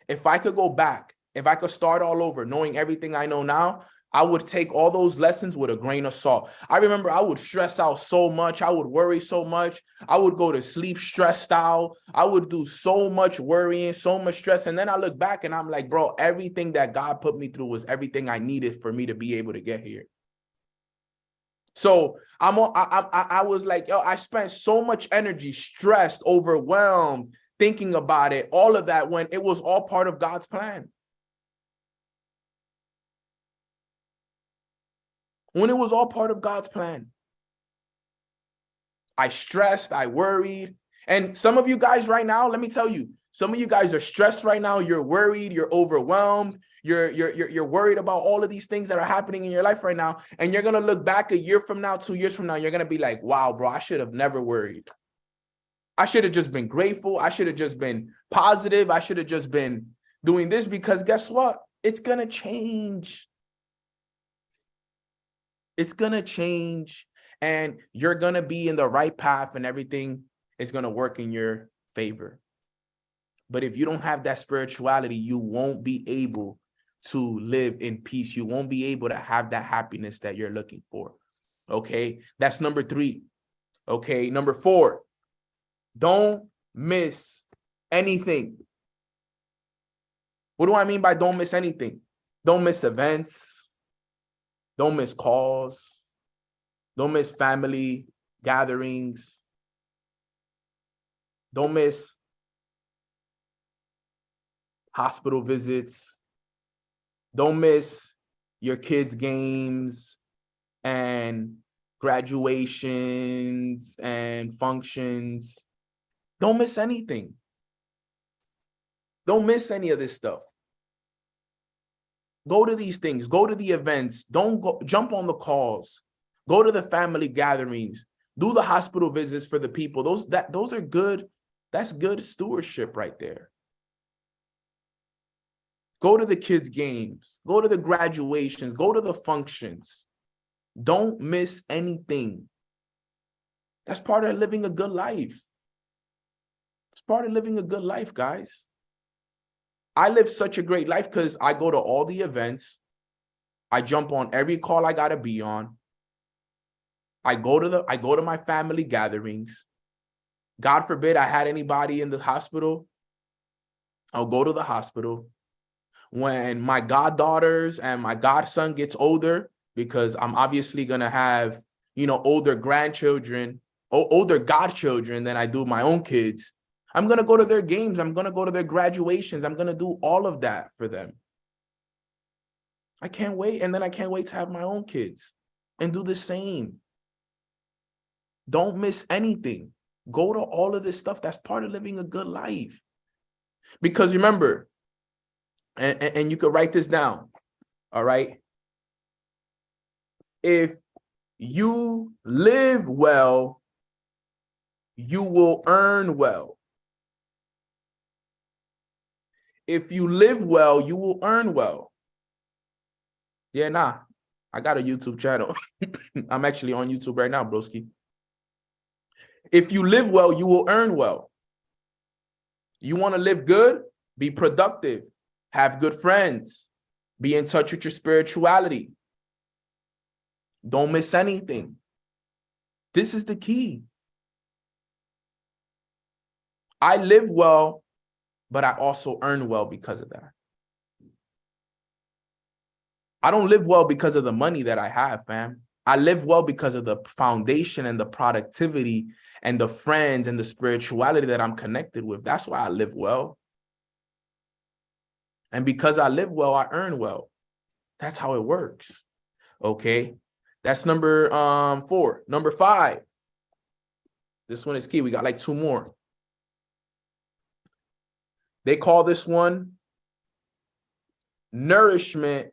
if I could start all over, knowing everything I know now, I would take all those lessons with a grain of salt. I remember I would stress out so much. I would worry so much. I would go to sleep stressed out. I would do so much worrying, so much stress. And then I look back and I'm like, bro, everything that God put me through was everything I needed for me to be able to get here. So I was like, yo, I spent so much energy, stressed, overwhelmed, thinking about it, all of that, when it was all part of God's plan. When it was all part of God's plan. I stressed, I worried. And some of you guys right now, let me tell you, some of you guys are stressed right now. You're worried, you're overwhelmed. You're worried about all of these things that are happening in your life right now. And you're going to look back a year from now, 2 years from now, you're going to be like, wow, bro, I should have never worried. I should have just been grateful. I should have just been positive. I should have just been doing this, because guess what? It's going to change. It's going to change, and you're going to be in the right path, and everything is going to work in your favor. But if you don't have that spirituality, you won't be able to live in peace. You won't be able to have that happiness that you're looking for. Okay, that's number 3. Okay, number 4, don't miss anything. What do I mean by don't miss anything? Don't miss events. Don't miss calls. Don't miss family gatherings. Don't miss hospital visits. Don't miss your kids' games and graduations and functions. Don't miss anything. Don't miss any of this stuff. Go to these things. Go to the events. Don't go jump on the calls. Go to the family gatherings. Do the hospital visits for the people. Those are good. That's good stewardship right there. Go to the kids' games. Go to the graduations. Go to the functions. Don't miss anything. That's part of living a good life. It's part of living a good life, guys. I live such a great life because I go to all the events. I jump on every call I gotta be on. I go to my family gatherings. God forbid I had anybody in the hospital, I'll go to the hospital. When my goddaughters and my godson gets older, because I'm obviously gonna have, older grandchildren, older godchildren than I do my own kids, I'm going to go to their games. I'm going to go to their graduations. I'm going to do all of that for them. I can't wait. And then I can't wait to have my own kids and do the same. Don't miss anything. Go to all of this stuff. That's part of living a good life. Because remember, and you could write this down, all right? If you live well, you will earn well. If you live well, you will earn well. Yeah, I got a YouTube channel. I'm actually on YouTube right now, broski. If you live well, you will earn well. You want to live good? Be productive. Have good friends. Be in touch with your spirituality. Don't miss anything. This is the key. I live well, but I also earn well because of that. I don't live well because of the money that I have, fam. I live well because of the foundation and the productivity and the friends and the spirituality that I'm connected with. That's why I live well. And because I live well, I earn well. That's how it works. Okay. That's number 4. Number 5. This one is key. We got like 2 more. They call this one nourishment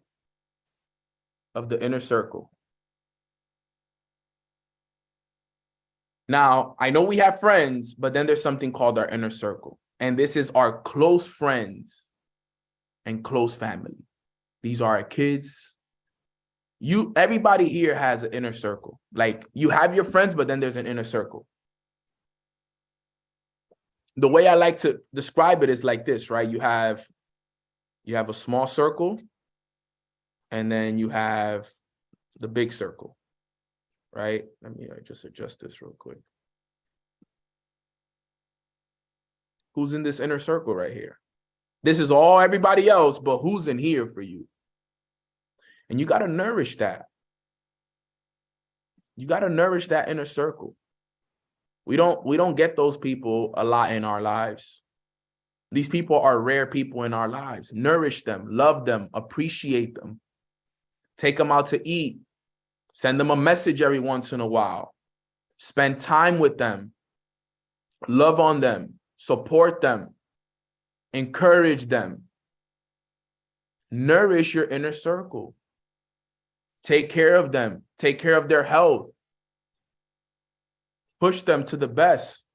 of the inner circle. Now, I know we have friends, but then there's something called our inner circle. And this is our close friends and close family. These are our kids. Everybody here has an inner circle. Like, you have your friends, but then there's an inner circle. The way I like to describe it is like this, right? You have a small circle, and then you have the big circle, right? Let me just adjust this real quick. Who's in this inner circle right here? This is all everybody else, but who's in here for you? And you got to nourish that. You got to nourish that inner circle. We don't get those people a lot in our lives. These people are rare people in our lives. Nourish them, love them, appreciate them. Take them out to eat. Send them a message every once in a while. Spend time with them. Love on them. Support them. Encourage them. Nourish your inner circle. Take care of them. Take care of their health. Push them to the best.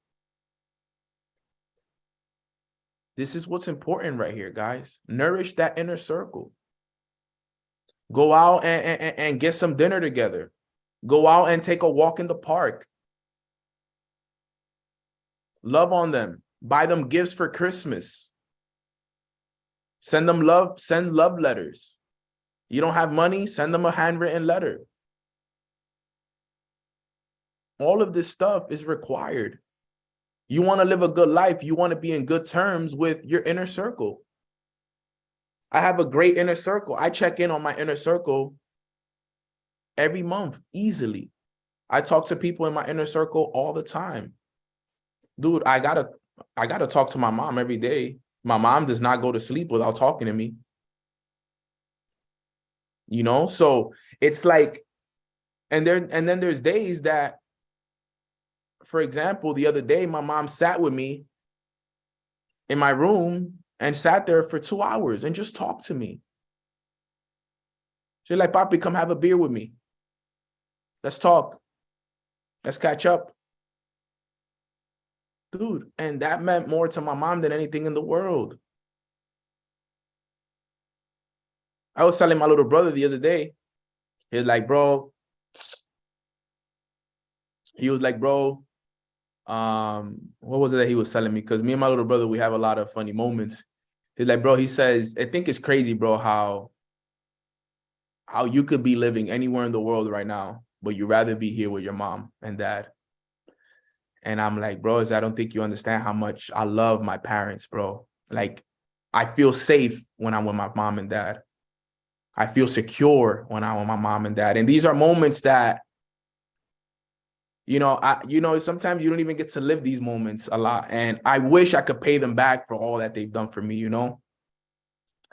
This is what's important right here, guys. Nourish that inner circle. Go out and get some dinner together. Go out and take a walk in the park. Love on them. Buy them gifts for Christmas. Send them love. Send love letters. You don't have money? Send them a handwritten letter. All of this stuff is required. You want to live a good life. You want to be in good terms with your inner circle. I have a great inner circle. I check in on my inner circle every month, easily. I talk to people in my inner circle all the time. Dude, I gotta talk to my mom every day. My mom does not go to sleep without talking to me. You know, so it's like, and then there's days that, for example, the other day, my mom sat with me in my room and sat there for 2 hours and just talked to me. She's like, Papi, come have a beer with me. Let's talk. Let's catch up. Dude, and that meant more to my mom than anything in the world. I was telling my little brother the other day, he was like, bro, what was it that he was telling me? Because me and my little brother, we have a lot of funny moments. He's like, bro, he says, I think it's crazy, bro, how you could be living anywhere in the world right now, but you'd rather be here with your mom and dad. And I'm like, bro, I don't think you understand how much I love my parents, bro. Like, I feel safe when I'm with my mom and dad. I feel secure when I'm with my mom and dad. And these are moments that, sometimes you don't even get to live these moments a lot. And I wish I could pay them back for all that they've done for me,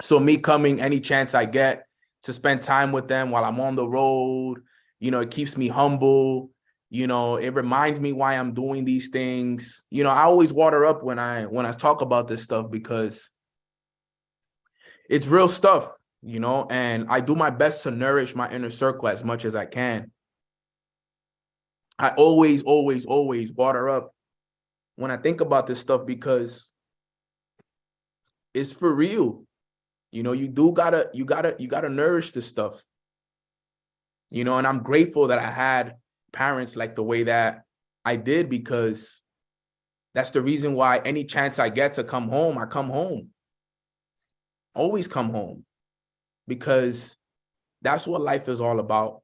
So me coming any chance I get to spend time with them while I'm on the road, it keeps me humble. It reminds me why I'm doing these things. I always water up when I talk about this stuff because it's real stuff, and I do my best to nourish my inner circle as much as I can. I always, always, always water up when I think about this stuff because it's for real. You gotta nourish this stuff. And I'm grateful that I had parents like the way that I did, because that's the reason why any chance I get to come home, I come home. Always come home, because that's what life is all about.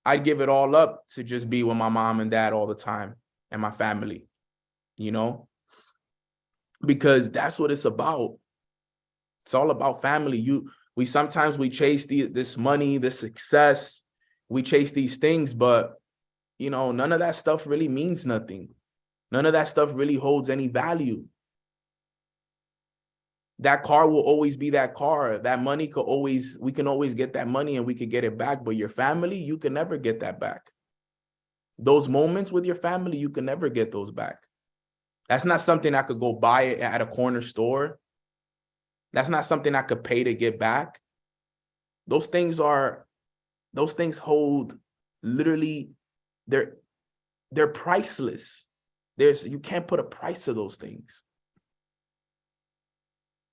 I'd give it all up to just be with my mom and dad all the time and my family, because that's what it's about. It's all about family. We sometimes chase this money, this success. We chase these things, but none of that stuff really means nothing. None of that stuff really holds any value. That car will always be that car. That money we can always get that money and we could get it back. But your family, you can never get that back. Those moments with your family, you can never get those back. That's not something I could go buy it at a corner store. That's not something I could pay to get back. Those things hold literally, they're priceless. You can't put a price to those things.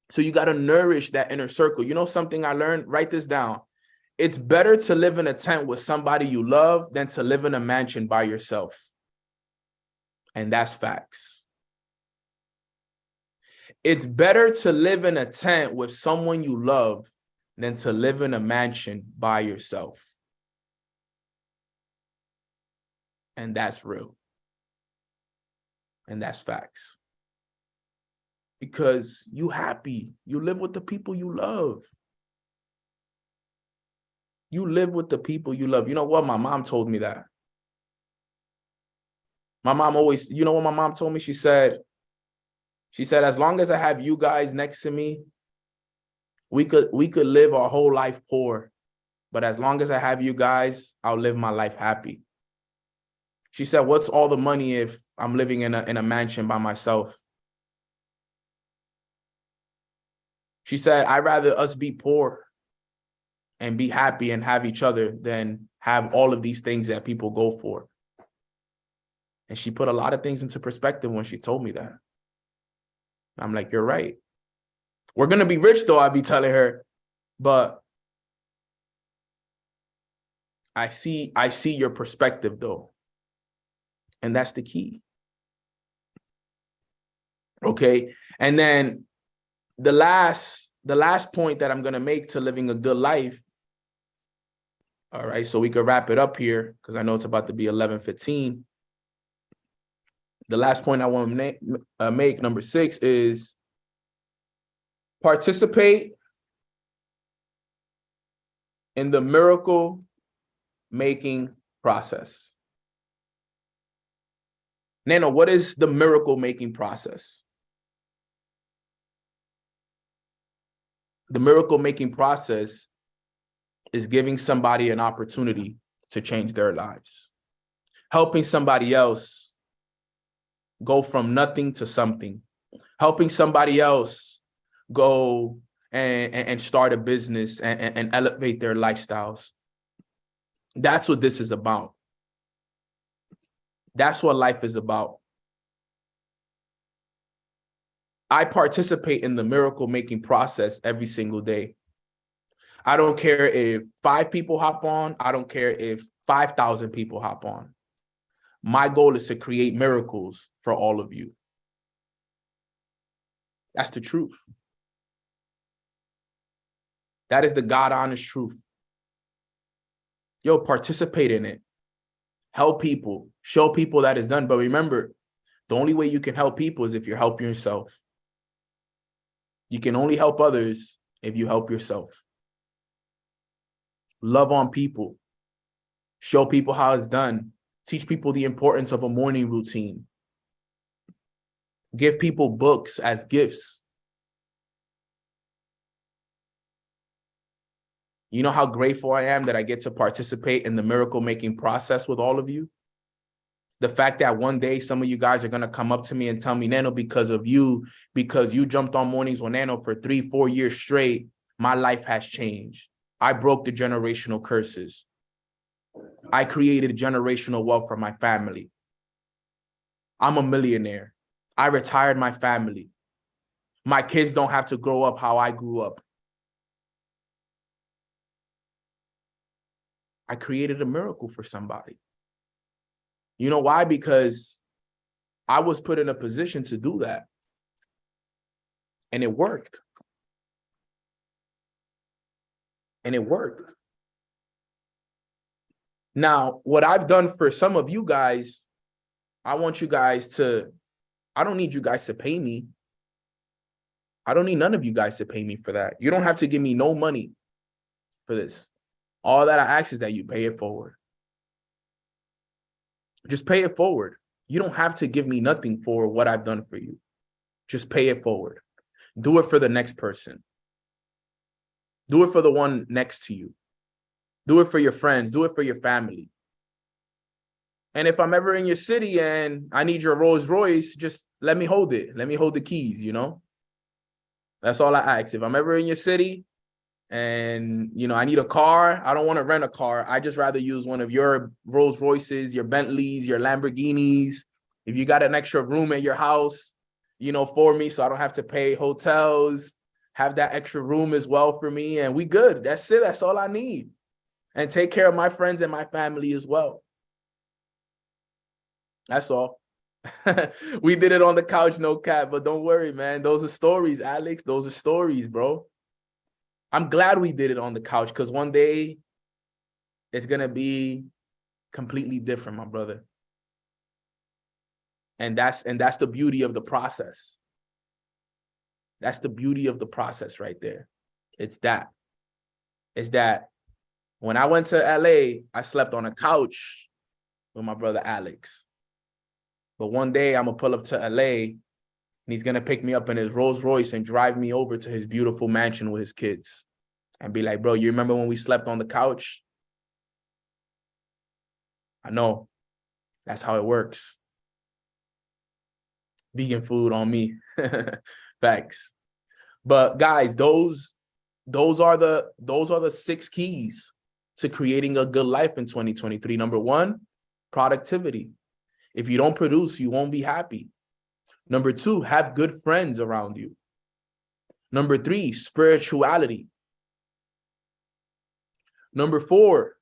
So you got to nourish that inner circle. Something I learned, write this down. It's better to live in a tent with somebody you love than to live in a mansion by yourself. And that's facts. It's better to live in a tent with someone you love than to live in a mansion by yourself. And that's real. And that's facts. Because you happy. You live with the people you love. You live with the people you love. You know what? My mom told me that. My mom always, you know what my mom told me? She said, as long as I have you guys next to me, we could live our whole life poor. But as long as I have you guys, I'll live my life happy. She said, what's all the money if I'm living in a mansion by myself? She said, I'd rather us be poor and be happy and have each other than have all of these things that people go for. And she put a lot of things into perspective when she told me that. I'm like, you're right. We're going to be rich, though, I'd be telling her. But I see your perspective, though. And that's the key. Okay. And then the last point that I'm going to make to living a good life. All right. So we could wrap it up here because I know it's about to be 11:15. The last point I want to make, number 6, is participate in the miracle making process. Nano, what is the miracle making process? The miracle making process is giving somebody an opportunity to change their lives, helping somebody else go from nothing to something, helping somebody else go and start a business and elevate their lifestyles. That's what this is about. That's what life is about. I participate in the miracle making process every single day. I don't care if 5 people hop on. I don't care if 5,000 people hop on. My goal is to create miracles for all of you. That's the truth. That is the God honest truth. Yo, participate in it. Help people. Show people that it's done. But remember, the only way you can help people is if you're helping yourself. You can only help others if you help yourself. Love on people. Show people how it's done. Teach people the importance of a morning routine. Give people books as gifts. You know how grateful I am that I get to participate in the miracle making process with all of you? The fact that one day some of you guys are going to come up to me and tell me, Nano, because you jumped on Mornings with Nano for 3-4 years straight, my life has changed. I broke the generational curses. I created generational wealth for my family. I'm a millionaire. I retired my family. My kids don't have to grow up how I grew up. I created a miracle for somebody. You know why? Because I was put in a position to do that. And it worked. And it worked. Now, what I've done for some of you guys, I don't need you guys to pay me. I don't need none of you guys to pay me for that. You don't have to give me no money for this. All that I ask is that you pay it forward. Just pay it forward. You don't have to give me nothing for what I've done for you. Just pay it forward. Do it for the next person. Do it for the one next to you. Do it for your friends. Do it for your family. And if I'm ever in your city and I need your Rolls Royce, just let me hold it. Let me hold the keys, you know? That's all I ask. If I'm ever in your city and, I need a car, I don't want to rent a car. I just rather use one of your Rolls Royces, your Bentleys, your Lamborghinis. If you got an extra room at your house, for me, so I don't have to pay hotels, have that extra room as well for me. And we good. That's it. That's all I need. And take care of my friends and my family as well. That's all. We did it on the couch, no cap, but don't worry, man. Those are stories, Alex. Those are stories, bro. I'm glad we did it on the couch because one day it's going to be completely different, my brother. And that's the beauty of the process. That's the beauty of the process right there. It's that When I went to LA, I slept on a couch with my brother Alex. But one day I'm gonna pull up to LA and he's gonna pick me up in his Rolls Royce and drive me over to his beautiful mansion with his kids and be like, bro, you remember when we slept on the couch? I know. That's how it works. Vegan food on me. Facts. But guys, those are the 6 keys to creating a good life in 2023. Number 1, productivity. If you don't produce, you won't be happy. Number 2, have good friends around you. Number 3, spirituality. Number 4,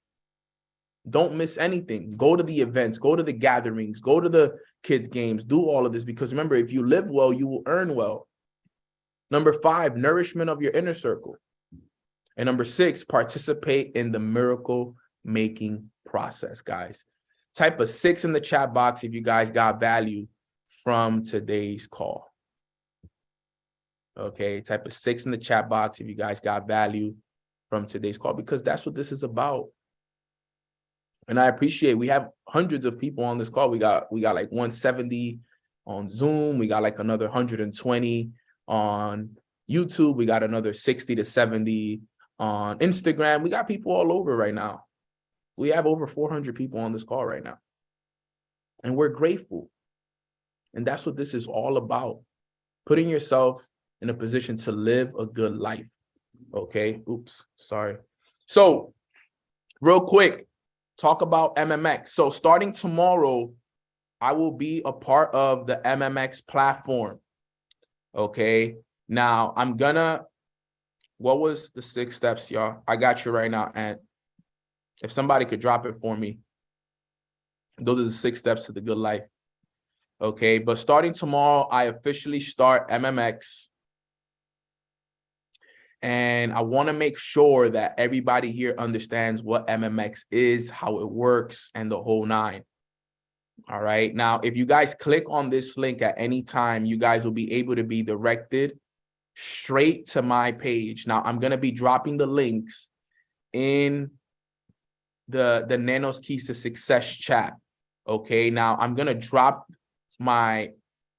don't miss anything. Go to the events, go to the gatherings, go to the kids' games, do all of this, because remember, if you live well, you will earn well. Number 5, nourishment of your inner circle. And number 6, participate in the miracle making process, guys. Type a 6 in the chat box if you guys got value from today's call. Okay, type a 6 in the chat box if you guys got value from today's call, because that's what this is about. And I appreciate, we have hundreds of people on this call. We got like 170 on Zoom. We got like another 120 on YouTube. We got another 60 to 70 on Instagram. We got people all over right now. We have over 400 people on this call right now. And we're grateful. And that's what this is all about. Putting yourself in a position to live a good life. Okay. Oops. Sorry. So real quick, talk about MMX. So starting tomorrow, I will be a part of the MMX platform. Okay. Now what was the 6 steps, y'all? I got you right now. And if somebody could drop it for me, those are the 6 steps to the good life. Okay. But starting tomorrow, I officially start MMX. And I want to make sure that everybody here understands what MMX is, how it works, and the whole 9. All right. Now, if you guys click on this link at any time, you guys will be able to be directed straight to my page. Now, I'm going to be dropping the links in the Nanos Keys to Success chat. Okay. Now, I'm going to drop my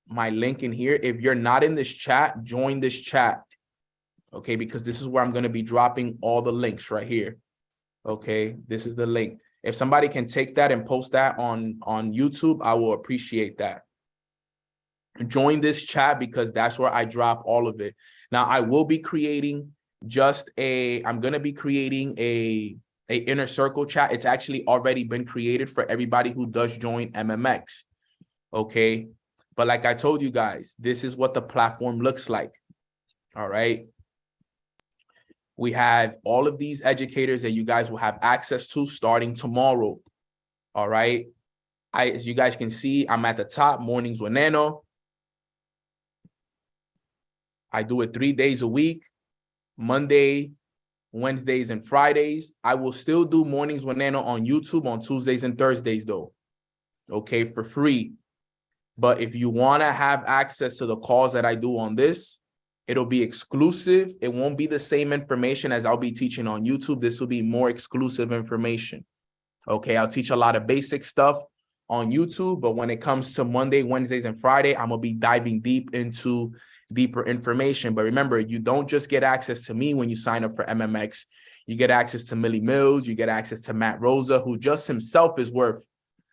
link in here. If you're not in this chat, join this chat. Okay, because this is where I'm going to be dropping all the links right here. Okay, this is the link. If somebody can take that and post that on YouTube, I will appreciate that. Join this chat because that's where I drop all of it. Now, I will be creating I'm going to be creating a inner circle chat. It's actually already been created for everybody who does join MMX. Okay, but like I told you guys, this is what the platform looks like. All right. We have all of these educators that you guys will have access to starting tomorrow. All right. As you guys can see, I'm at the top, Mornings with Nano. I do it 3 days a week, Monday, Wednesdays, and Fridays. I will still do Mornings with Nano on YouTube on Tuesdays and Thursdays, though. Okay, for free. But if you want to have access to the calls that I do on this, it'll be exclusive. It won't be the same information as I'll be teaching on YouTube. This will be more exclusive information. Okay, I'll teach a lot of basic stuff on YouTube, but when it comes to Monday, Wednesdays, and Friday, I'm going to be diving deep into deeper information. But remember, you don't just get access to me when you sign up for MMX. You get access to Millie Mills. You get access to Matt Rosa, who just himself is worth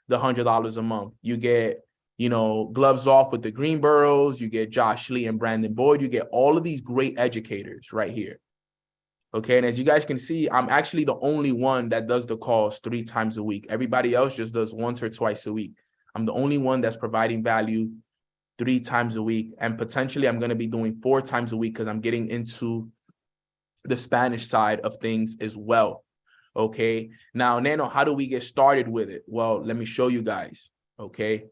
the $100 a month. You get Gloves Off with the Greenboroughs, you get Josh Lee and Brandon Boyd, you get all of these great educators right here. Okay, and as you guys can see, I'm actually the only one that does the calls 3 times a week. Everybody else just does once or twice a week. I'm the only one that's providing value 3 times a week, and potentially I'm going to be doing 4 times a week because I'm getting into the Spanish side of things as well. Okay, now, Nano, how do we get started with it? Well, let me show you guys. Okay.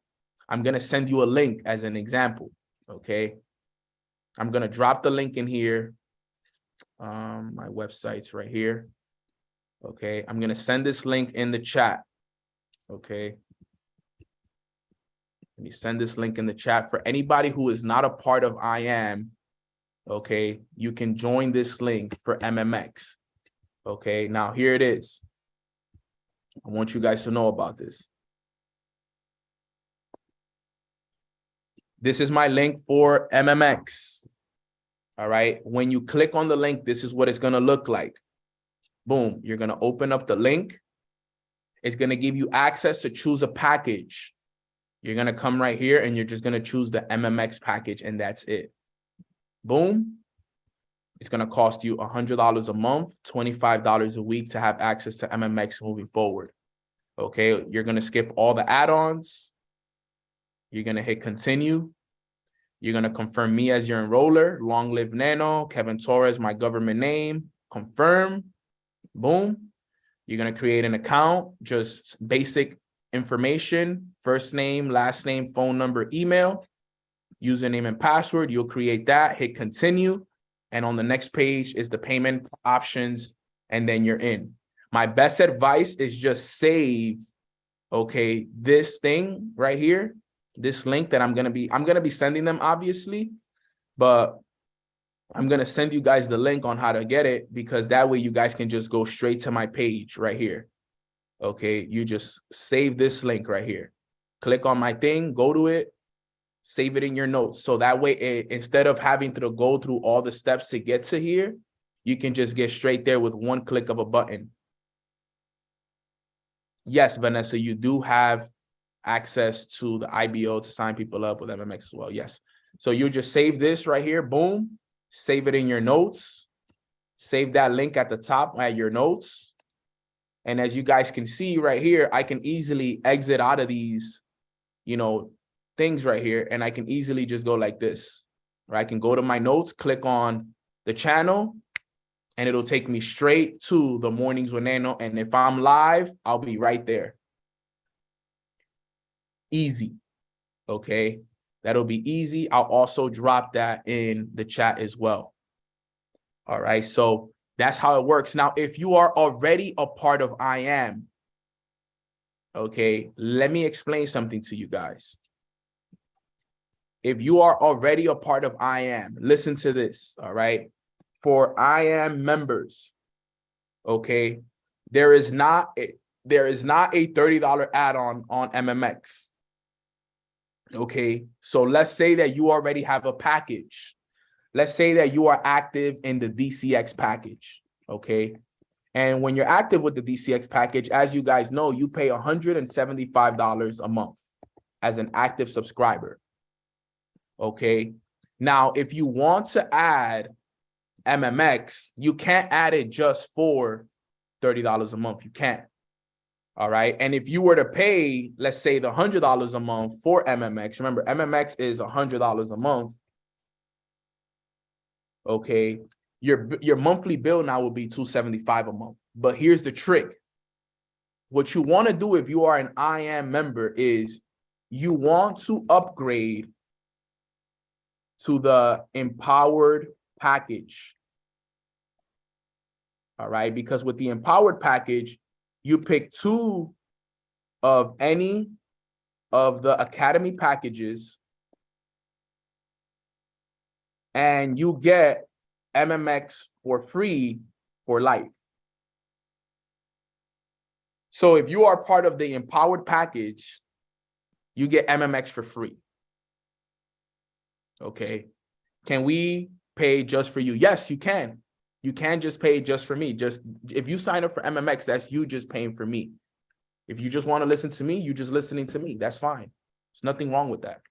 I'm going to send you a link as an example, okay? I'm going to drop the link in here. My website's right here, okay? I'm going to send this link in the chat, okay? Let me send this link in the chat. For anybody who is not a part of I Am, okay, you can join this link for MMX, Okay, now here it is. I want you guys to know about this. This is my link for MMX. All right. When you click on the link, this is what it's going to look like. Boom. You're going to open up the link. It's going to give you access to choose a package. You're going to come right here and you're just going to choose the MMX package, and that's it. Boom. It's going to cost you $100 a month, $25 a week to have access to MMX moving forward. Okay. You're going to skip all the add-ons. You're going to hit continue. You're going to confirm me as your enroller. Long live Nano. Kevin Torres, my government name. Confirm. Boom. You're going to create an account. Just basic information. First name, last name, phone number, email. Username and password. You'll create that. Hit continue. And on the next page is the payment options. And then you're in. My best advice is just save, okay, this thing right here. This link that I'm going to be sending them, obviously, but I'm going to send you guys the link on how to get it, because that way you guys can just go straight to my page right here. Okay. You just save this link right here. Click on my thing, go to it, save it in your notes. So that way, instead of having to go through all the steps to get to here, you can just get straight there with one click of a button. Yes, Vanessa, you do have access to the IBO to sign people up with MMX as well. Yes. So you just save this right here. Boom. Save it in your notes. Save that link at the top at your notes. And as you guys can see right here, I can easily exit out of these, things right here. And I can easily just go like this, or I can go to my notes, click on the channel, and it'll take me straight to the Mornings with Nano. And if I'm live, I'll be right there. Easy. Okay. That'll be easy. I'll also drop that in the chat as well. All right. So that's how it works. Now, if you are already a part of I Am, okay, let me explain something to you guys. If you are already a part of I Am, listen to this. All right. For I Am members, okay, there is not a $30 add-on on MMX. Okay, so let's say that you already have a package. Let's say that you are active in the DCX package. Okay, and when you're active with the DCX package, as you guys know, you pay $175 a month as an active subscriber. Okay, now if you want to add MMX, you can't add it just for $30 a month. You can't. All right. And if you were to pay, let's say the $100 a month for MMX, remember MMX is $100 a month. Okay. Your monthly bill now will be $275 a month. But here's the trick. What you want to do if you are an I Am member is you want to upgrade to the empowered package. All right. Because with the empowered package, you pick 2 of any of the Academy packages, and you get MMX for free for life. So if you are part of the empowered package, you get MMX for free. Okay. Can we pay just for you? Yes, you can. You can just pay just for me. Just if you sign up for MMX, that's you just paying for me. If you just want to listen to me, you just listening to me. That's fine. There's nothing wrong with that.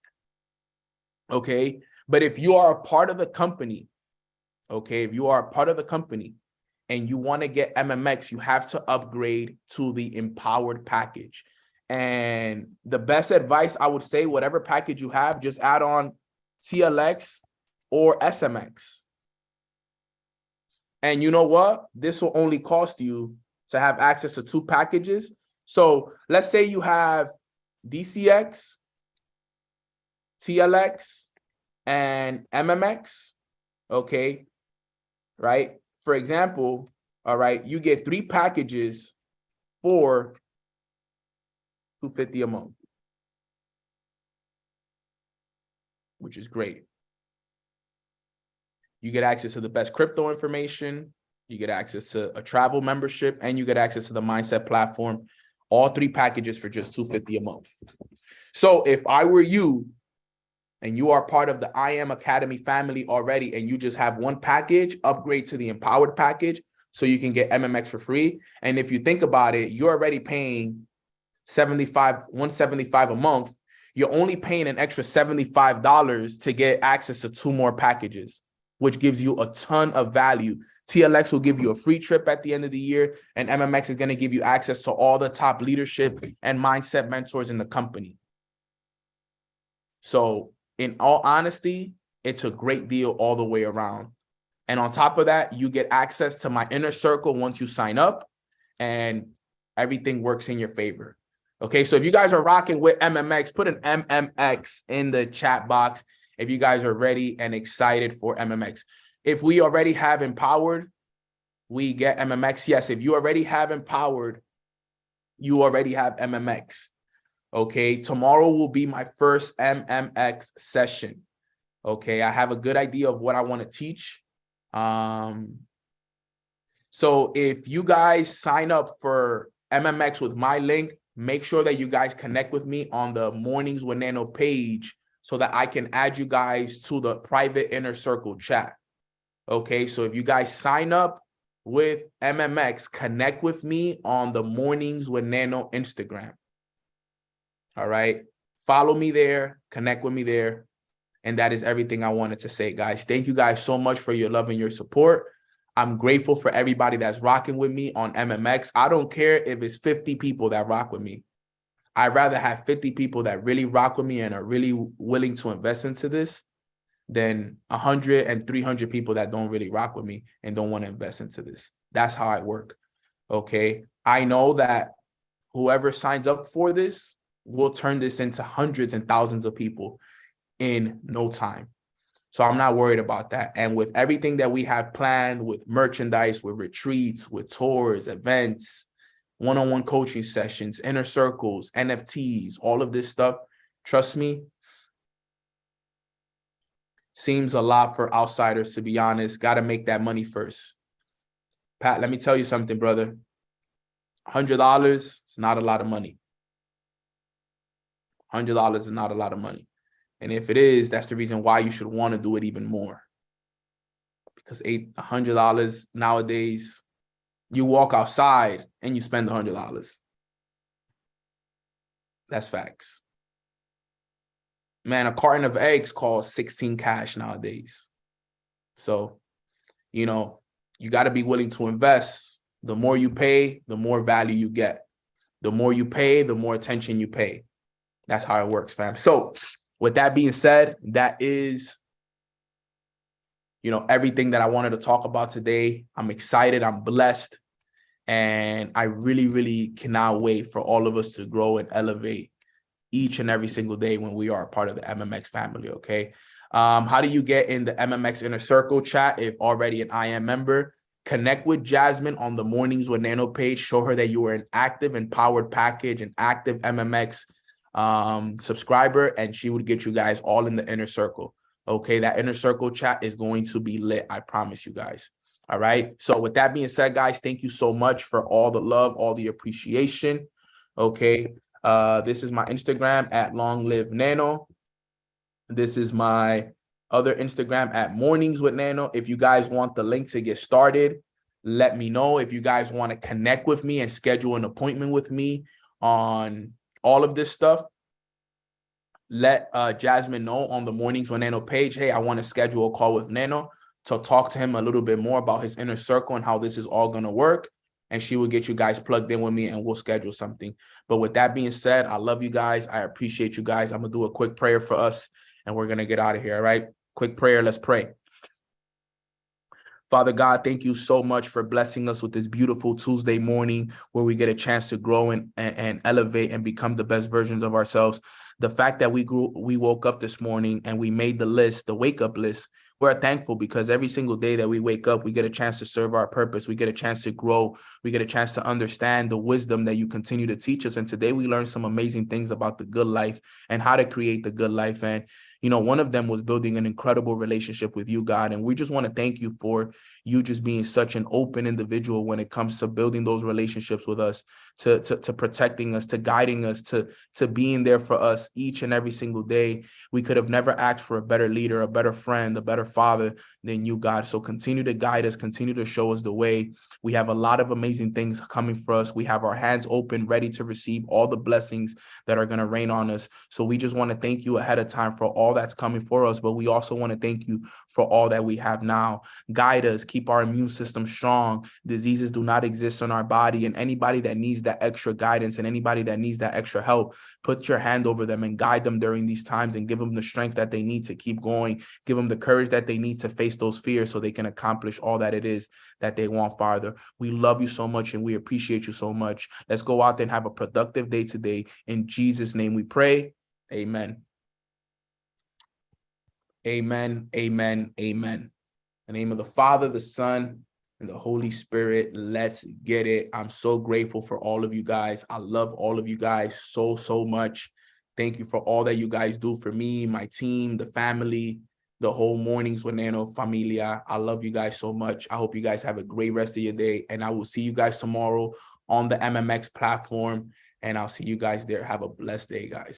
Okay. But if you are a part of the company, okay, if you are a part of the company and you want to get MMX, you have to upgrade to the empowered package. And the best advice I would say, whatever package you have, just add on TLX or SMX. And you know what? This will only cost you to have access to 2 packages. So let's say you have DCX, TLX, and MMX. Okay. Right. For example, all right, you get 3 packages for $250 a month, which is great. You get access to the best crypto information. You get access to a travel membership, and you get access to the mindset platform. All 3 packages for just $250 a month. So if I were you and you are part of the I Am Academy family already, and you just have one package, upgrade to the Empowered package so you can get MMX for free. And if you think about it, you're already paying $175 a month. You're only paying an extra $75 to get access to 2 more packages, which gives you a ton of value. TLX will give you a free trip at the end of the year, and MMX is going to give you access to all the top leadership and mindset mentors in the company. So in all honesty, it's a great deal all the way around. And on top of that, you get access to my inner circle once you sign up, and everything works in your favor. Okay, so if you guys are rocking with MMX, put an MMX in the chat box if you guys are ready and excited for MMX. If we already have Empowered, we get MMX. Yes, if you already have Empowered, you already have MMX. Okay, tomorrow will be my first MMX session. Okay, I have a good idea of what I want to teach. So if you guys sign up for MMX with my link, make sure that you guys connect with me on the Mornings with Nano page so that I can add you guys to the private inner circle chat. Okay, so if you guys sign up with MMX, connect with me on the Mornings with Nano Instagram. All right, follow me there, connect with me there. And that is everything I wanted to say, guys. Thank you guys so much for your love and your support. I'm grateful for everybody that's rocking with me on MMX. I don't care if it's 50 people that rock with me. I'd rather have 50 people that really rock with me and are really willing to invest into this than 100 and 300 people that don't really rock with me and don't want to invest into this. That's how I work. Okay. I know that whoever signs up for this will turn this into hundreds and thousands of people in no time. So I'm not worried about that. And with everything that we have planned with merchandise, with retreats, with tours, events, one-on-one coaching sessions, inner circles, NFTs, all of this stuff, trust me, seems a lot for outsiders, to be honest. Got to make that money first. Pat, let me tell you something, brother. $100 is not a lot of money. $100 is not a lot of money. And if it is, that's the reason why you should want to do it even more. Because $100 nowadays, you walk outside and you spend $100. That's facts. Man, a carton of eggs costs 16 cash nowadays. So, you know, you got to be willing to invest. The more you pay, the more value you get. The more you pay, the more attention you pay. That's how it works, fam. So with that being said, that is, you know, everything that I wanted to talk about today. I'm excited. I'm blessed. And I really, really cannot wait for all of us to grow and elevate each and every single day when we are a part of the MMX family, okay? How do you get in the MMX Inner Circle chat if already an IM member? Connect with Jasmine on the Mornings with Nano page. Show her that you are an active Empowered package, an active MMX subscriber, and she would get you guys all in the inner circle. Okay, that inner circle chat is going to be lit. I promise you guys. All right. So with that being said, guys, thank you so much for all the love, all the appreciation. Okay. This is my Instagram at Long Live Nano. This is my other Instagram at Mornings with Nano. If you guys want the link to get started, let me know. If you guys want to connect with me and schedule an appointment with me on all of this stuff, let Jasmine know on the Mornings with Nano page. Hey, I want to schedule a call with Nano to talk to him a little bit more about his inner circle and how this is all going to work. And she will get you guys plugged in with me and we'll schedule something. But with that being said, I love you guys. I appreciate you guys. I'm going to do a quick prayer for us and we're going to get out of here. All right. Quick prayer. Let's pray. Father God, thank you so much for blessing us with this beautiful Tuesday morning where we get a chance to grow and elevate and become the best versions of ourselves. The fact that we woke up this morning and we made the list, the wake up list, we're thankful because every single day that we wake up, we get a chance to serve our purpose. We get a chance to grow. We get a chance to understand the wisdom that you continue to teach us. And today we learned some amazing things about the good life and how to create the good life. And one of them was building an incredible relationship with you, God. And we just want to thank you for you just being such an open individual when it comes to building those relationships with us, to protecting us, to guiding us, to being there for us each and every single day. We could have never asked for a better leader, a better friend, a better father than you, God. So continue to guide us, continue to show us the way. We have a lot of amazing things coming for us. We have our hands open, ready to receive all the blessings that are going to rain on us. So we just want to thank you ahead of time for all that's coming for us, but we also want to thank you for all that we have now. Guide us, keep our immune system strong. Diseases do not exist in our body, and anybody that needs that extra guidance and anybody that needs that extra help, put your hand over them and guide them during these times and give them the strength that they need to keep going. Give them the courage that they need to face those fears so they can accomplish all that it is that they want, Father. We love you so much and we appreciate you so much. Let's go out there and have a productive day today. In Jesus' name we pray. Amen. Amen. Amen. Amen. In the name of the Father, the Son, and the Holy Spirit, let's get it. I'm so grateful for all of you guys. I love all of you guys so, so much. Thank you for all that you guys do for me, my team, the family, the whole Mornings with Nano Familia. I love you guys so much. I hope you guys have a great rest of your day, and I will see you guys tomorrow on the MMX platform, and I'll see you guys there. Have a blessed day, guys.